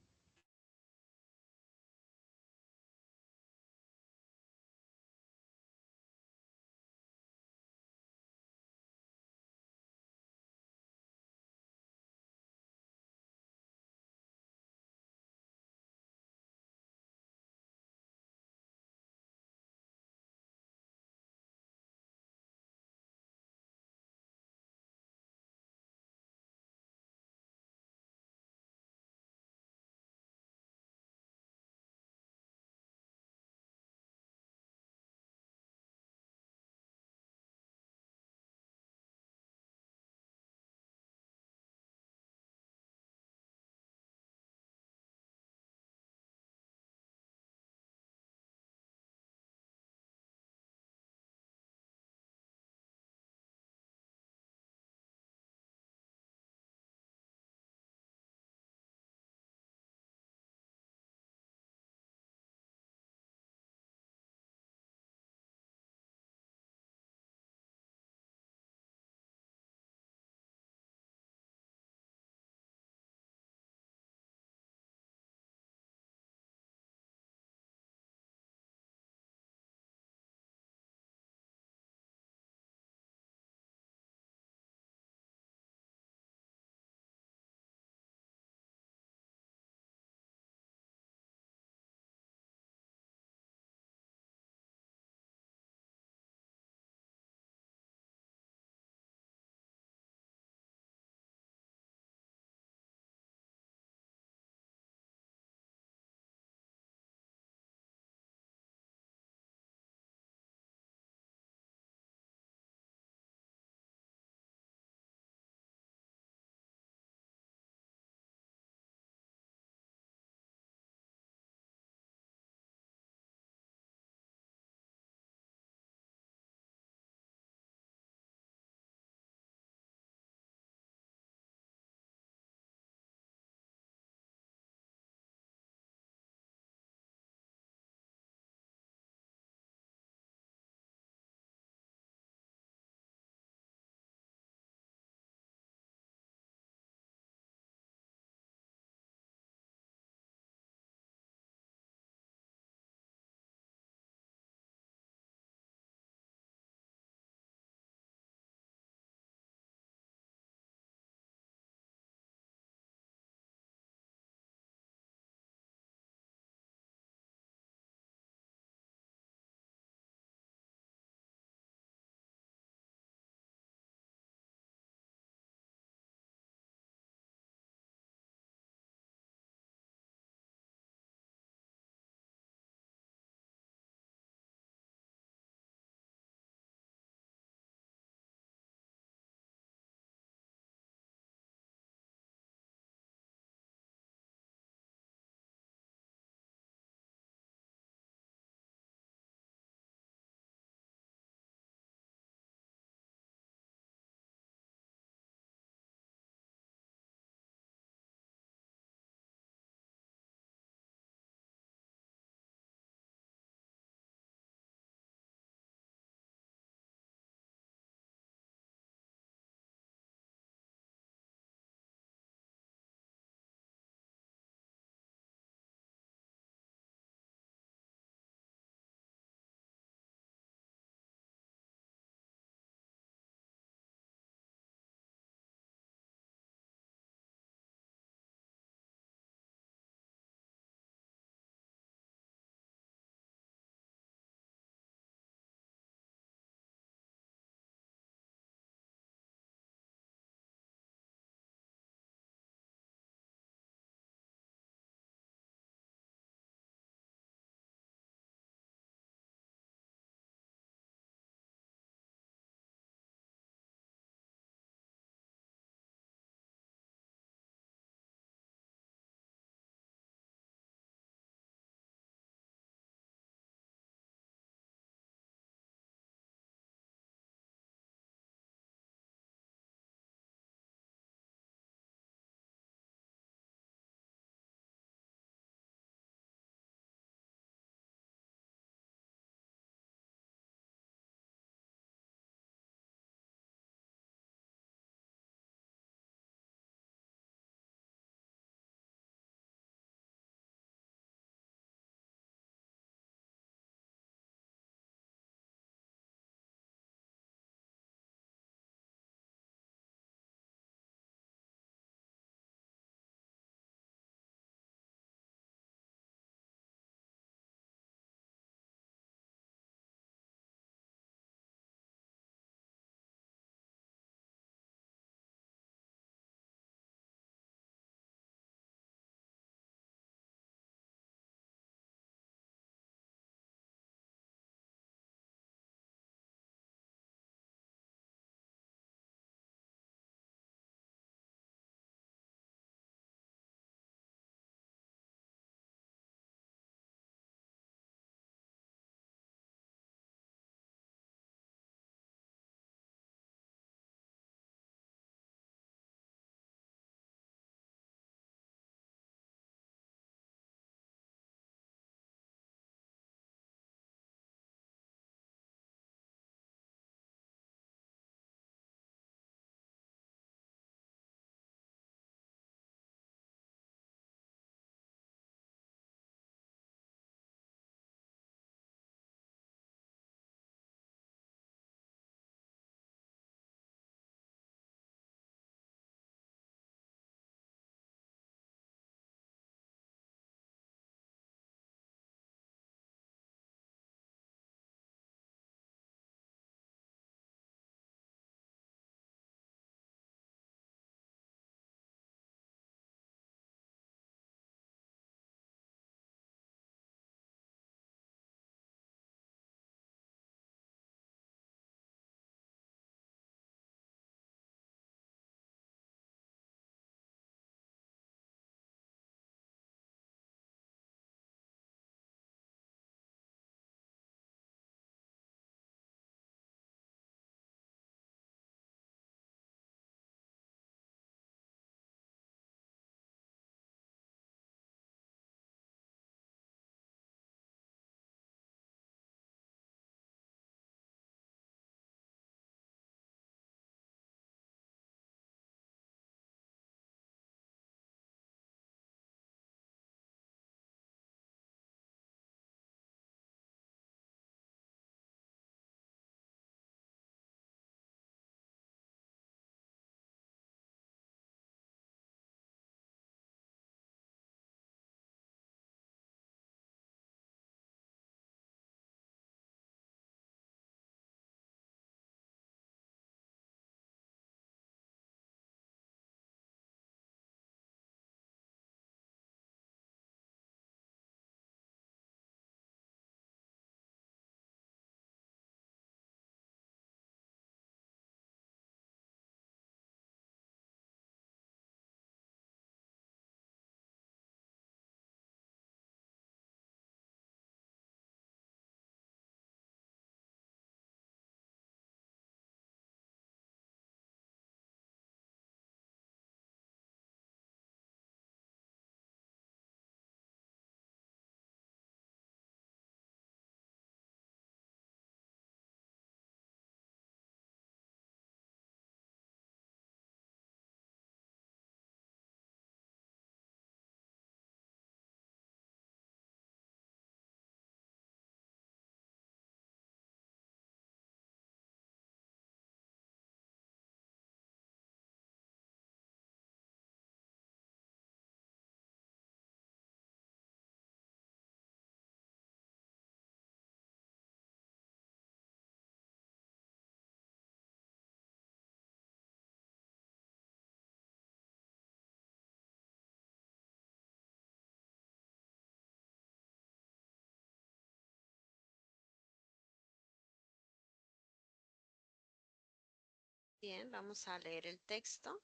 S1: Bien, vamos a leer el texto.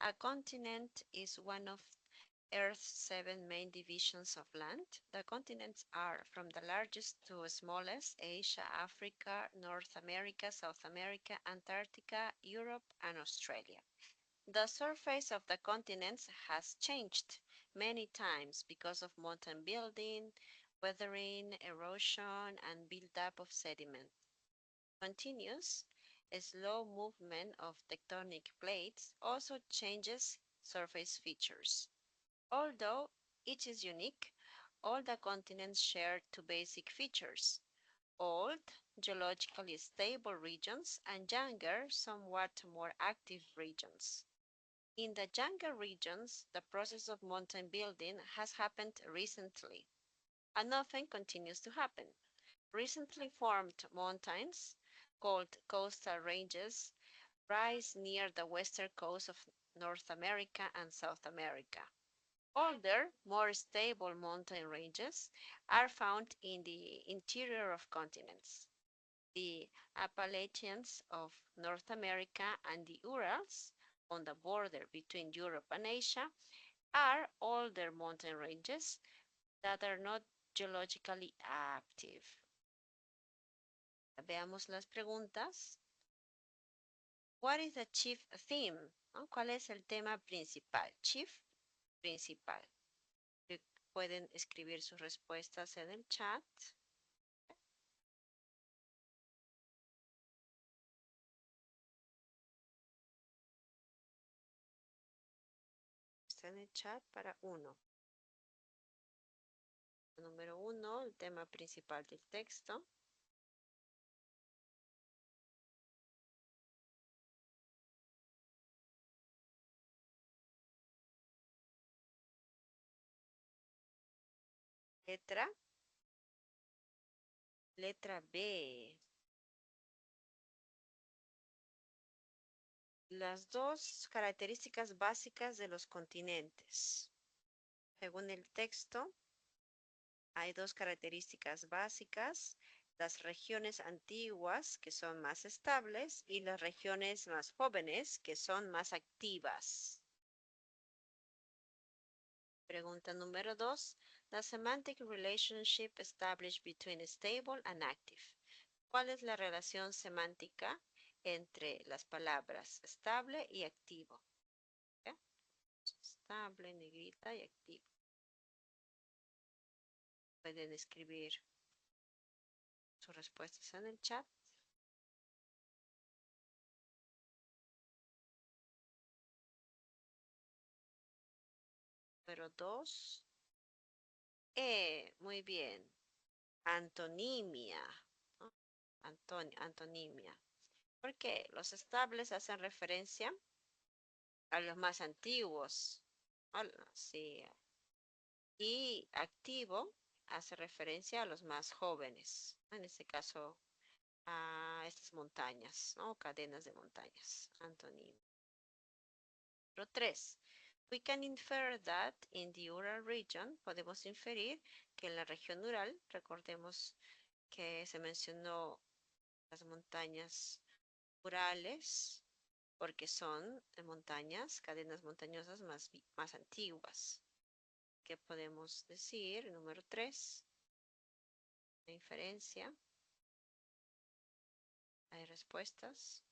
S1: A continent is one of Earth's 7 main divisions of land. The continents are, from the largest to smallest, Asia, Africa, North America, South America, Antarctica, Europe, and Australia. The surface of the continents has changed many times because of mountain building, weathering, erosion, and buildup of sediment. Continuous, slow movement of tectonic plates also changes surface features. Although each is unique, all the continents share two basic features: old, geologically stable regions and younger, somewhat more active regions. In the younger regions, the process of mountain building has happened recently and often continues to happen. Recently formed mountains, called coastal ranges, rise near the western coast of North America and South America. Older, more stable mountain ranges are found in the interior of continents. The Appalachians of North America and the Urals, on the border between Europe and Asia, are older mountain ranges that are not geologically active. Veamos las preguntas. What is the chief theme? ¿No? ¿Cuál es el tema principal? Chief, principal. Pueden escribir sus respuestas en el chat. Está en el chat para 1. Número 1, el tema principal del texto. Letra B. Las dos características básicas de los continentes. Según el texto, hay dos características básicas: las regiones antiguas, que son más estables, y las regiones más jóvenes, que son más activas. Pregunta número 2. The semantic relationship established between stable and active. ¿Cuál es la relación semántica entre las palabras estable y activo? ¿Eh? Estable, negrita y activo. Pueden escribir sus respuestas en el chat. Número 2. Muy bien. Antonimia. ¿No? Antonimia. ¿Por qué? Los estables hacen referencia a los más antiguos. Sí. Y activo hace referencia a los más jóvenes. En este caso, a estas montañas, ¿no? Cadenas de montañas. Antonimia. Número 3. We can infer that in the Ural region, podemos inferir que en la región Ural, recordemos que se mencionó las montañas Urales, porque son montañas, cadenas montañosas más antiguas. ¿Qué podemos decir? Número 3, la inferencia. ¿Hay respuestas?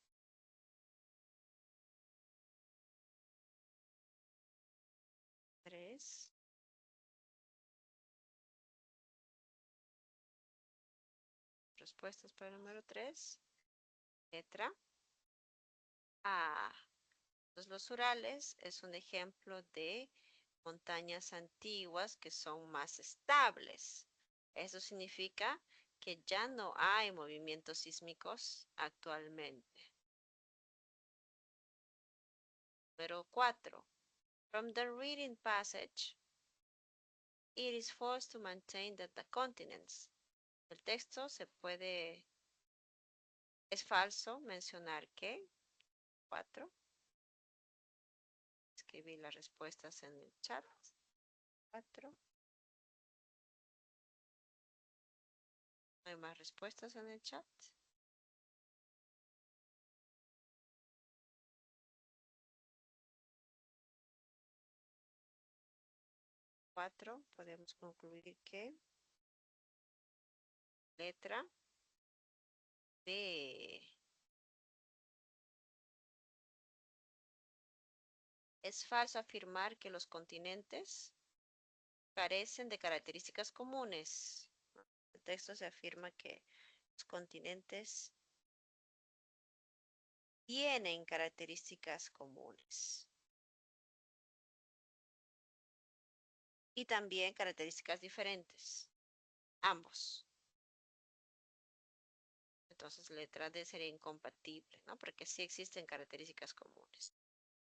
S1: Tres. Respuestas para el número 3. Letra A. Entonces, los Urales es un ejemplo de montañas antiguas que son más estables. Eso significa que ya no hay movimientos sísmicos actualmente. Número 4. From the reading passage, it is false to maintain that the continents. El texto es falso mencionar que. 4. Escribí las respuestas en el chat. 4. ¿No hay más respuestas en el chat? 4 podemos concluir que letra B. Es falso afirmar que los continentes carecen de características comunes. En el texto se afirma que los continentes tienen características comunes y también características diferentes, ambos. Entonces, letra D sería incompatible, ¿no? Porque sí existen características comunes,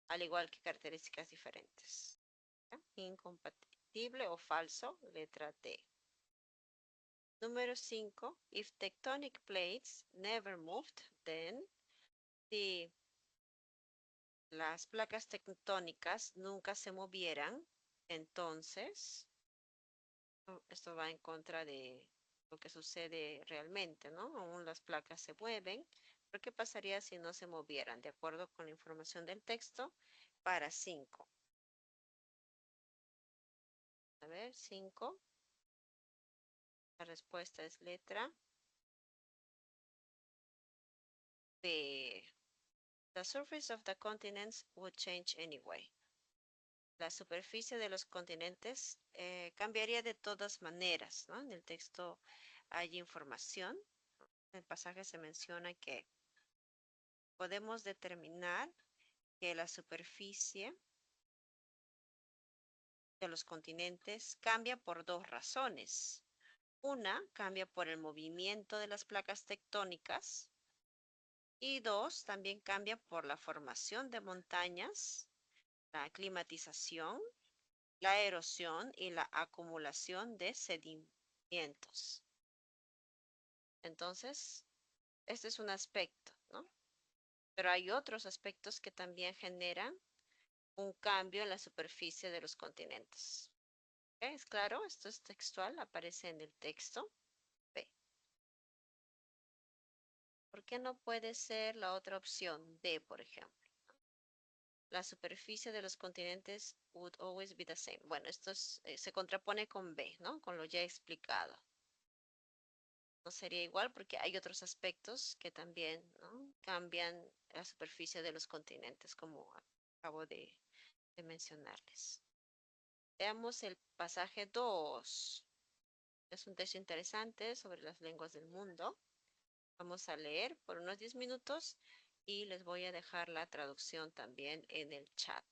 S1: al igual que características diferentes. ¿Ya? Incompatible o falso, letra D. Número 5. If tectonic plates never moved, then. Si las placas tectónicas nunca se movieran, entonces, esto va en contra de lo que sucede realmente, ¿no? Aún las placas se mueven, pero ¿qué pasaría si no se movieran? De acuerdo con la información del texto, para 5. A ver, 5. La respuesta es letra B. The surface of the continents would change anyway. La superficie de los continentes cambiaría de todas maneras, ¿no? En el texto hay información. En el pasaje se menciona que podemos determinar que la superficie de los continentes cambia por dos razones. Una, cambia por el movimiento de las placas tectónicas. Y dos, también cambia por la formación de montañas, la climatización, la erosión y la acumulación de sedimentos. Entonces, este es un aspecto, ¿no? Pero hay otros aspectos que también generan un cambio en la superficie de los continentes. ¿Ok? ¿Es claro? Esto es textual, aparece en el texto. B. ¿Por qué no puede ser la otra opción? D, por ejemplo. La superficie de los continentes would always be the same. Bueno, esto se contrapone con B, ¿no? Con lo ya explicado. No sería igual porque hay otros aspectos que también, ¿no?, cambian la superficie de los continentes, como acabo de mencionarles. Veamos el pasaje 2. Es un texto interesante sobre las lenguas del mundo. Vamos a leer por unos 10 minutos y les voy a dejar la traducción también en el chat.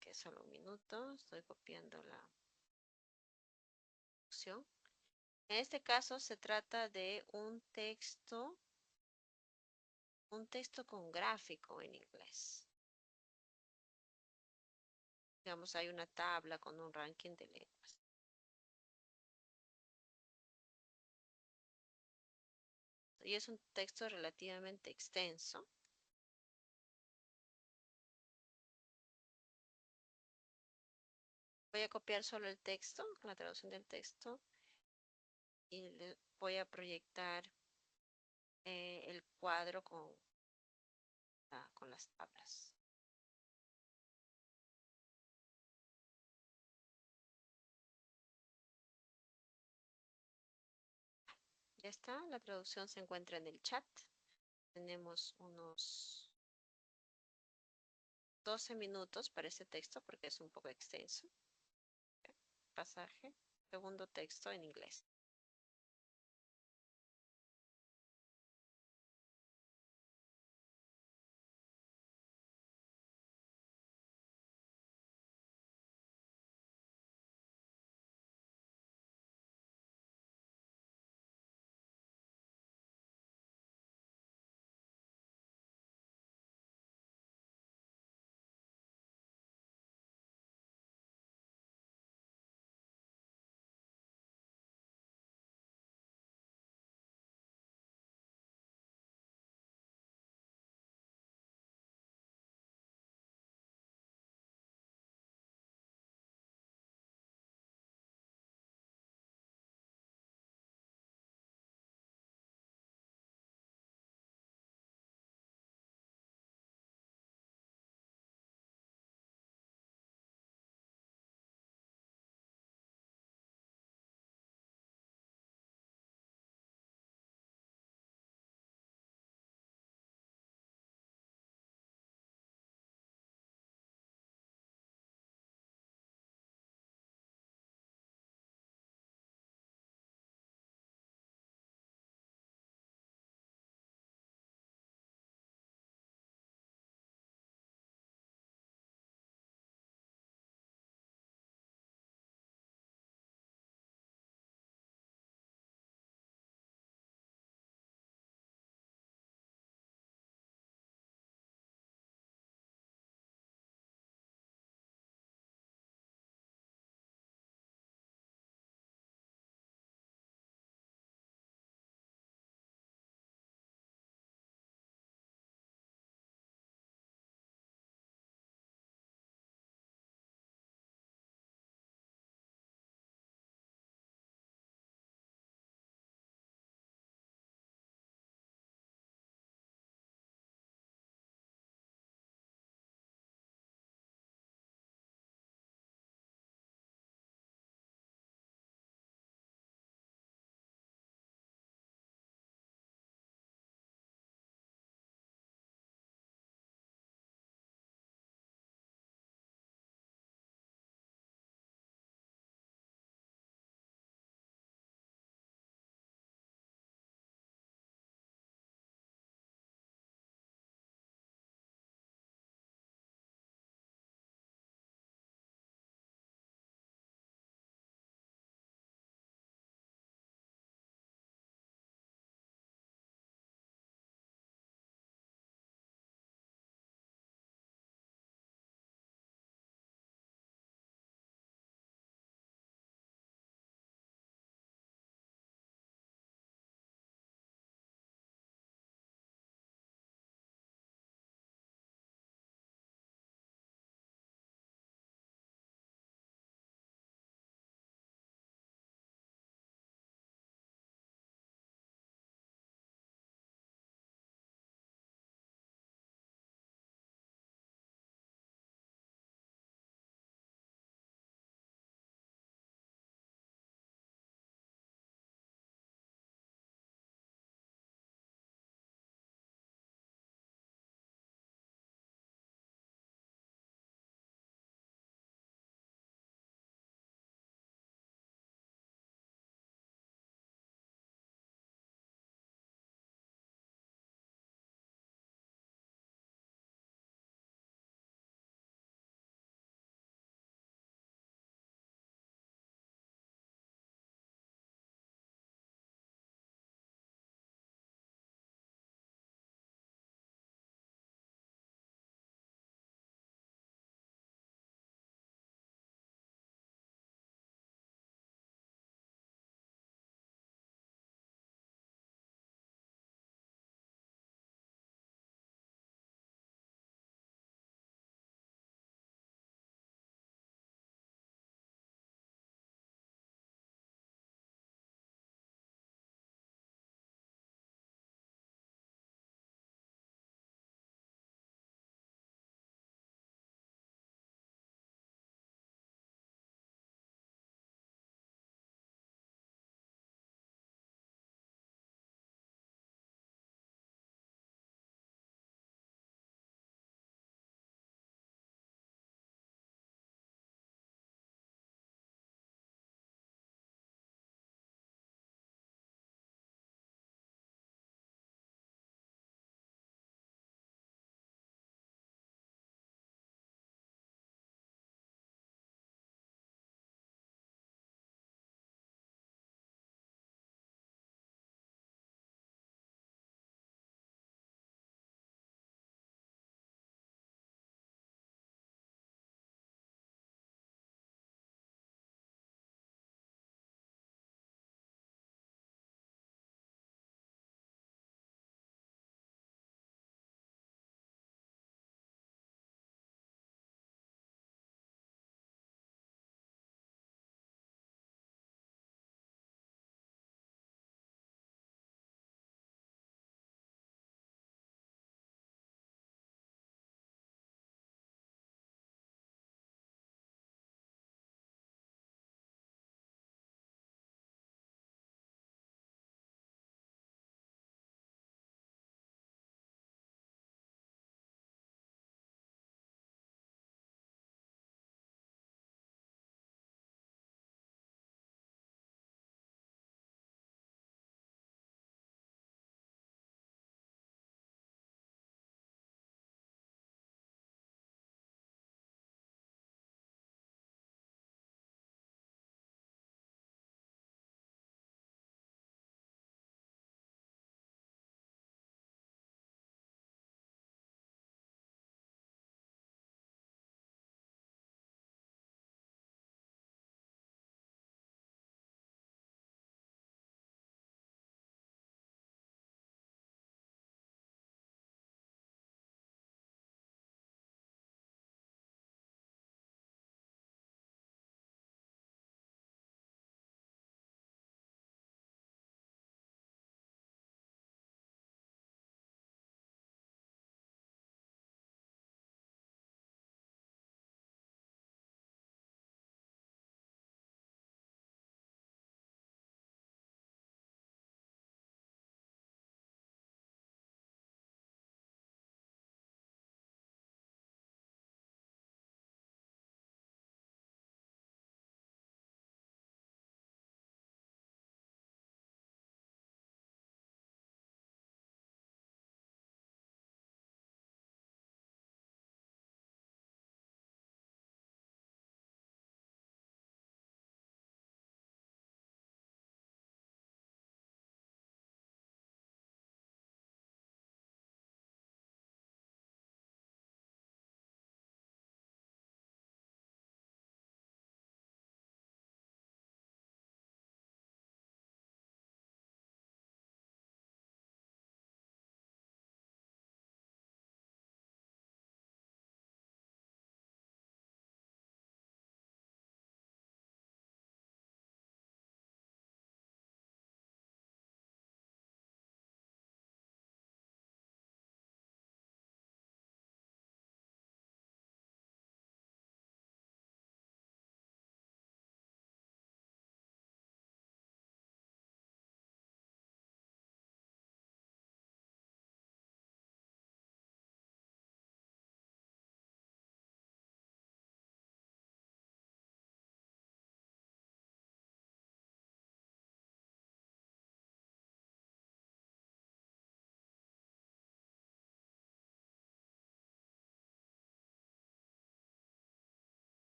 S1: Que solo un minuto, estoy copiando la traducción. En este caso se trata de un texto con gráfico en inglés. Digamos, hay una tabla con un ranking de lenguas. Y es un texto relativamente extenso. Voy a copiar solo el texto, la traducción del texto, y le voy a proyectar el cuadro con las tablas. Ya está, la traducción se encuentra en el chat. Tenemos unos 12 minutos para este texto porque es un poco extenso. Pasaje, segundo texto en inglés.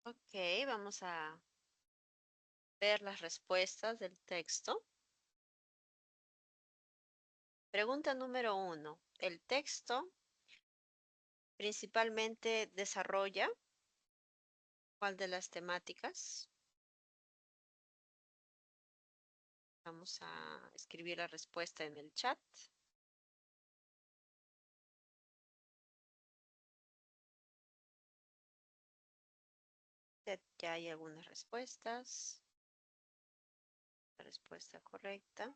S1: Ok, vamos a ver las respuestas del texto. Pregunta número 1. ¿El texto principalmente desarrolla cuál de las temáticas? Vamos a escribir la respuesta en el chat. Ya hay algunas respuestas. La respuesta correcta.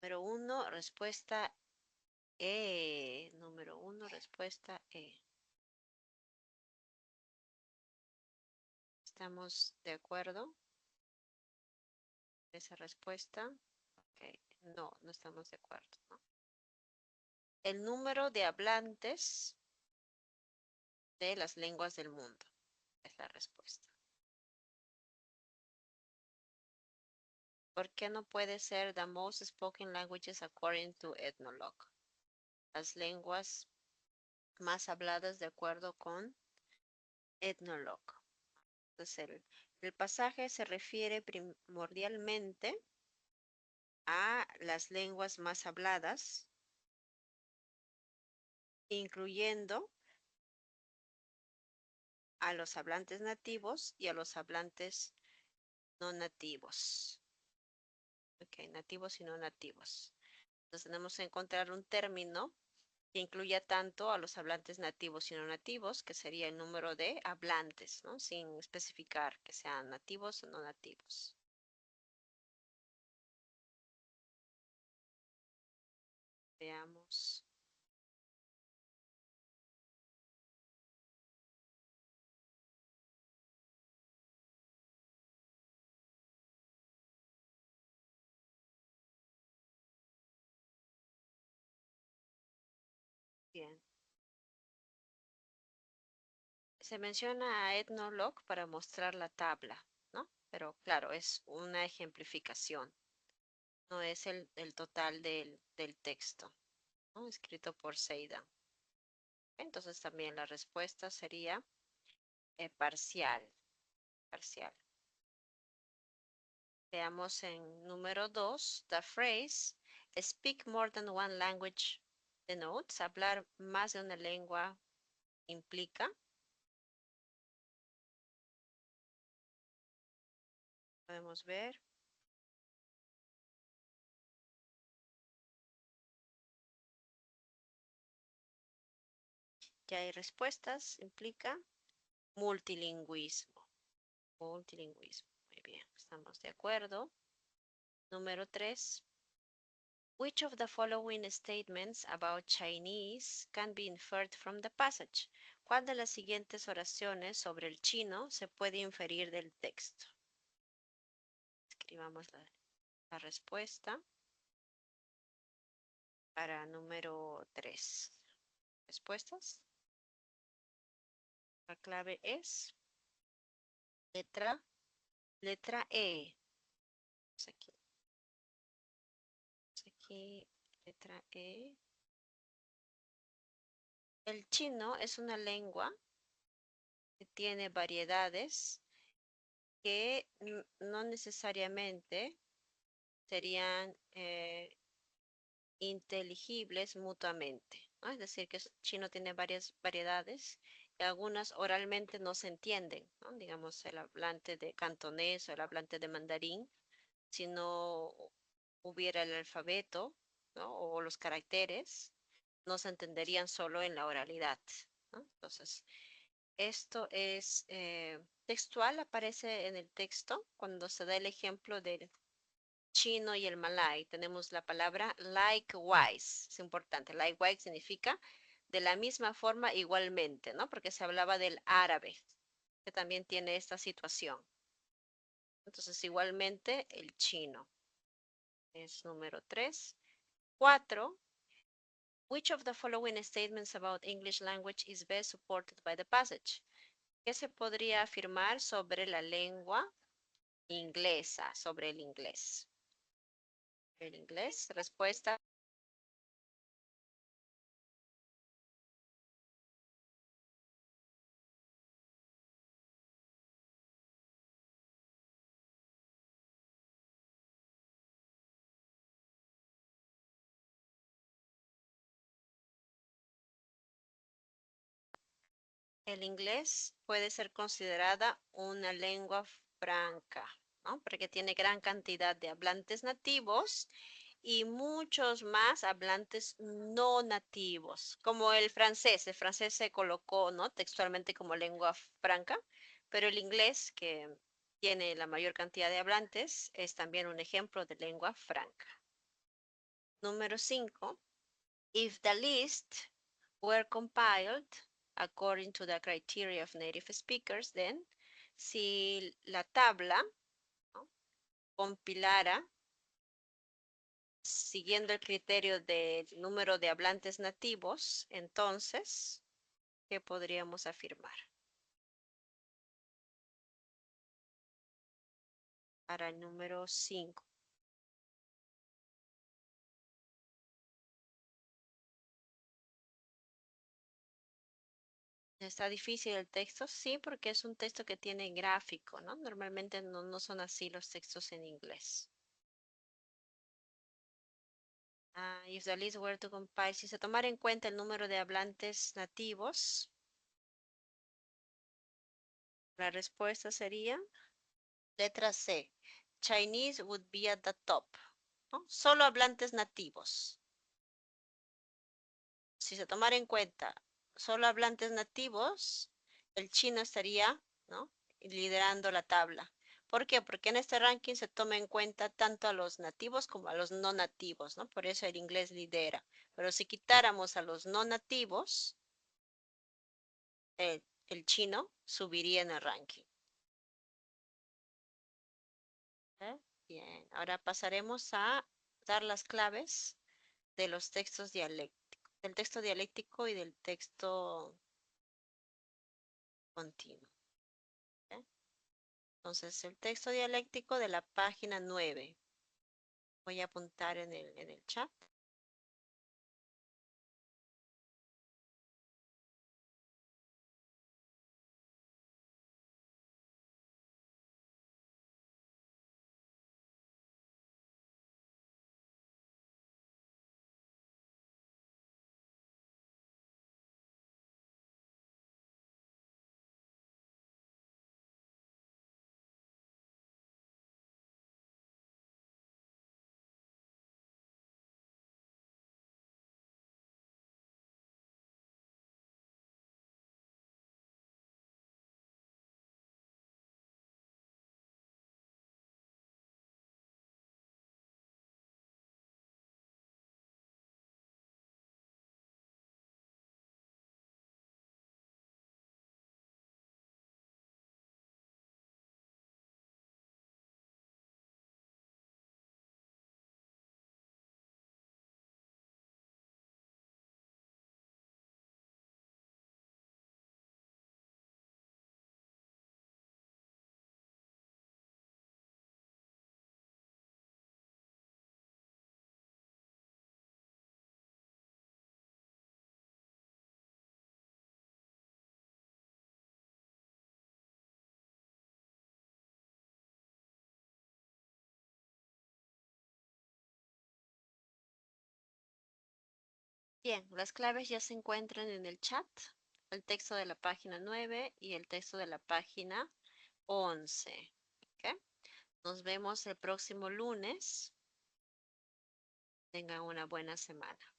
S1: Número 1, respuesta E. Número 1, respuesta E. ¿Estamos de acuerdo? Esa respuesta. Okay. No, no estamos de acuerdo, ¿no? El número de hablantes de las lenguas del mundo es la respuesta. ¿Por qué no puede ser the most spoken languages according to Ethnologue? Las lenguas más habladas de acuerdo con Ethnologue. Entonces, el pasaje se refiere primordialmente a las lenguas más habladas, incluyendo a los hablantes nativos y a los hablantes no nativos. Ok, nativos y no nativos. Entonces tenemos que encontrar un término que incluya tanto a los hablantes nativos y no nativos, que sería el número de hablantes, ¿no? Sin especificar que sean nativos o no nativos. Veamos. Bien. Se menciona a Ethnologue para mostrar la tabla, ¿no? Pero claro, es una ejemplificación, no es el total del texto, ¿no? Escrito por Seidan. Entonces también la respuesta sería parcial, parcial. Veamos en número 2, the phrase speak more than one language denotes, hablar más de una lengua implica. Podemos ver. Ya hay respuestas, implica multilingüismo. Multilingüismo, muy bien, estamos de acuerdo. Número 3. Which of the following statements about Chinese can be inferred from the passage? ¿Cuál de las siguientes oraciones sobre el chino se puede inferir del texto? Escribamos la respuesta para número 3. ¿Respuestas? La clave es letra E. Aquí, letra E. El chino es una lengua que tiene variedades que no necesariamente serían inteligibles mutuamente, ¿no? Es decir, que el chino tiene varias variedades y algunas oralmente no se entienden, ¿no? Digamos, el hablante de cantonés o el hablante de mandarín, si no hubiera el alfabeto, ¿no? O los caracteres, no se entenderían solo en la oralidad, ¿no? Entonces, esto es textual, aparece en el texto cuando se da el ejemplo del chino y el malay. Tenemos la palabra likewise, es importante. Likewise significa de la misma forma igualmente, ¿no? Porque se hablaba del árabe, que también tiene esta situación. Entonces, igualmente el chino es número 3. 4. Which of the following statements about English language is best supported by the passage? ¿Qué se podría afirmar sobre la lengua inglesa, sobre el inglés? El inglés, respuesta. el inglés puede ser considerada una lengua franca, ¿no? Porque tiene gran cantidad de hablantes nativos y muchos más hablantes no nativos, como el francés. El francés se colocó, ¿no?, textualmente como lengua franca, pero el inglés, que tiene la mayor cantidad de hablantes, es también un ejemplo de lengua franca. Número 5. If the list were compiled according to the criteria of native speakers, then, si la tabla, ¿no?, compilara siguiendo el criterio del número de hablantes nativos, entonces, ¿qué podríamos afirmar? Para el número 5. ¿Está difícil el texto? Sí, porque es un texto que tiene gráfico, ¿no? Normalmente no son así los textos en inglés. If the list were to compile, si se tomara en cuenta el número de hablantes nativos, la respuesta sería letra C. Chinese would be at the top, ¿no? Solo hablantes nativos. Si se tomara en cuenta solo hablantes nativos, el chino estaría, ¿no?, liderando la tabla. ¿Por qué? Porque en este ranking se toma en cuenta tanto a los nativos como a los no nativos, ¿no? Por eso el inglés lidera. Pero si quitáramos a los no nativos, el chino subiría en el ranking. Bien, ahora pasaremos a dar las claves de los textos dialécticos, del texto dialéctico y del texto continuo. Entonces, el texto dialéctico de la página 9. Voy a apuntar en el chat. Bien, las claves ya se encuentran en el chat. El texto de la página 9 y el texto de la página 11. ¿Okay? Nos vemos el próximo lunes. Tengan una buena semana.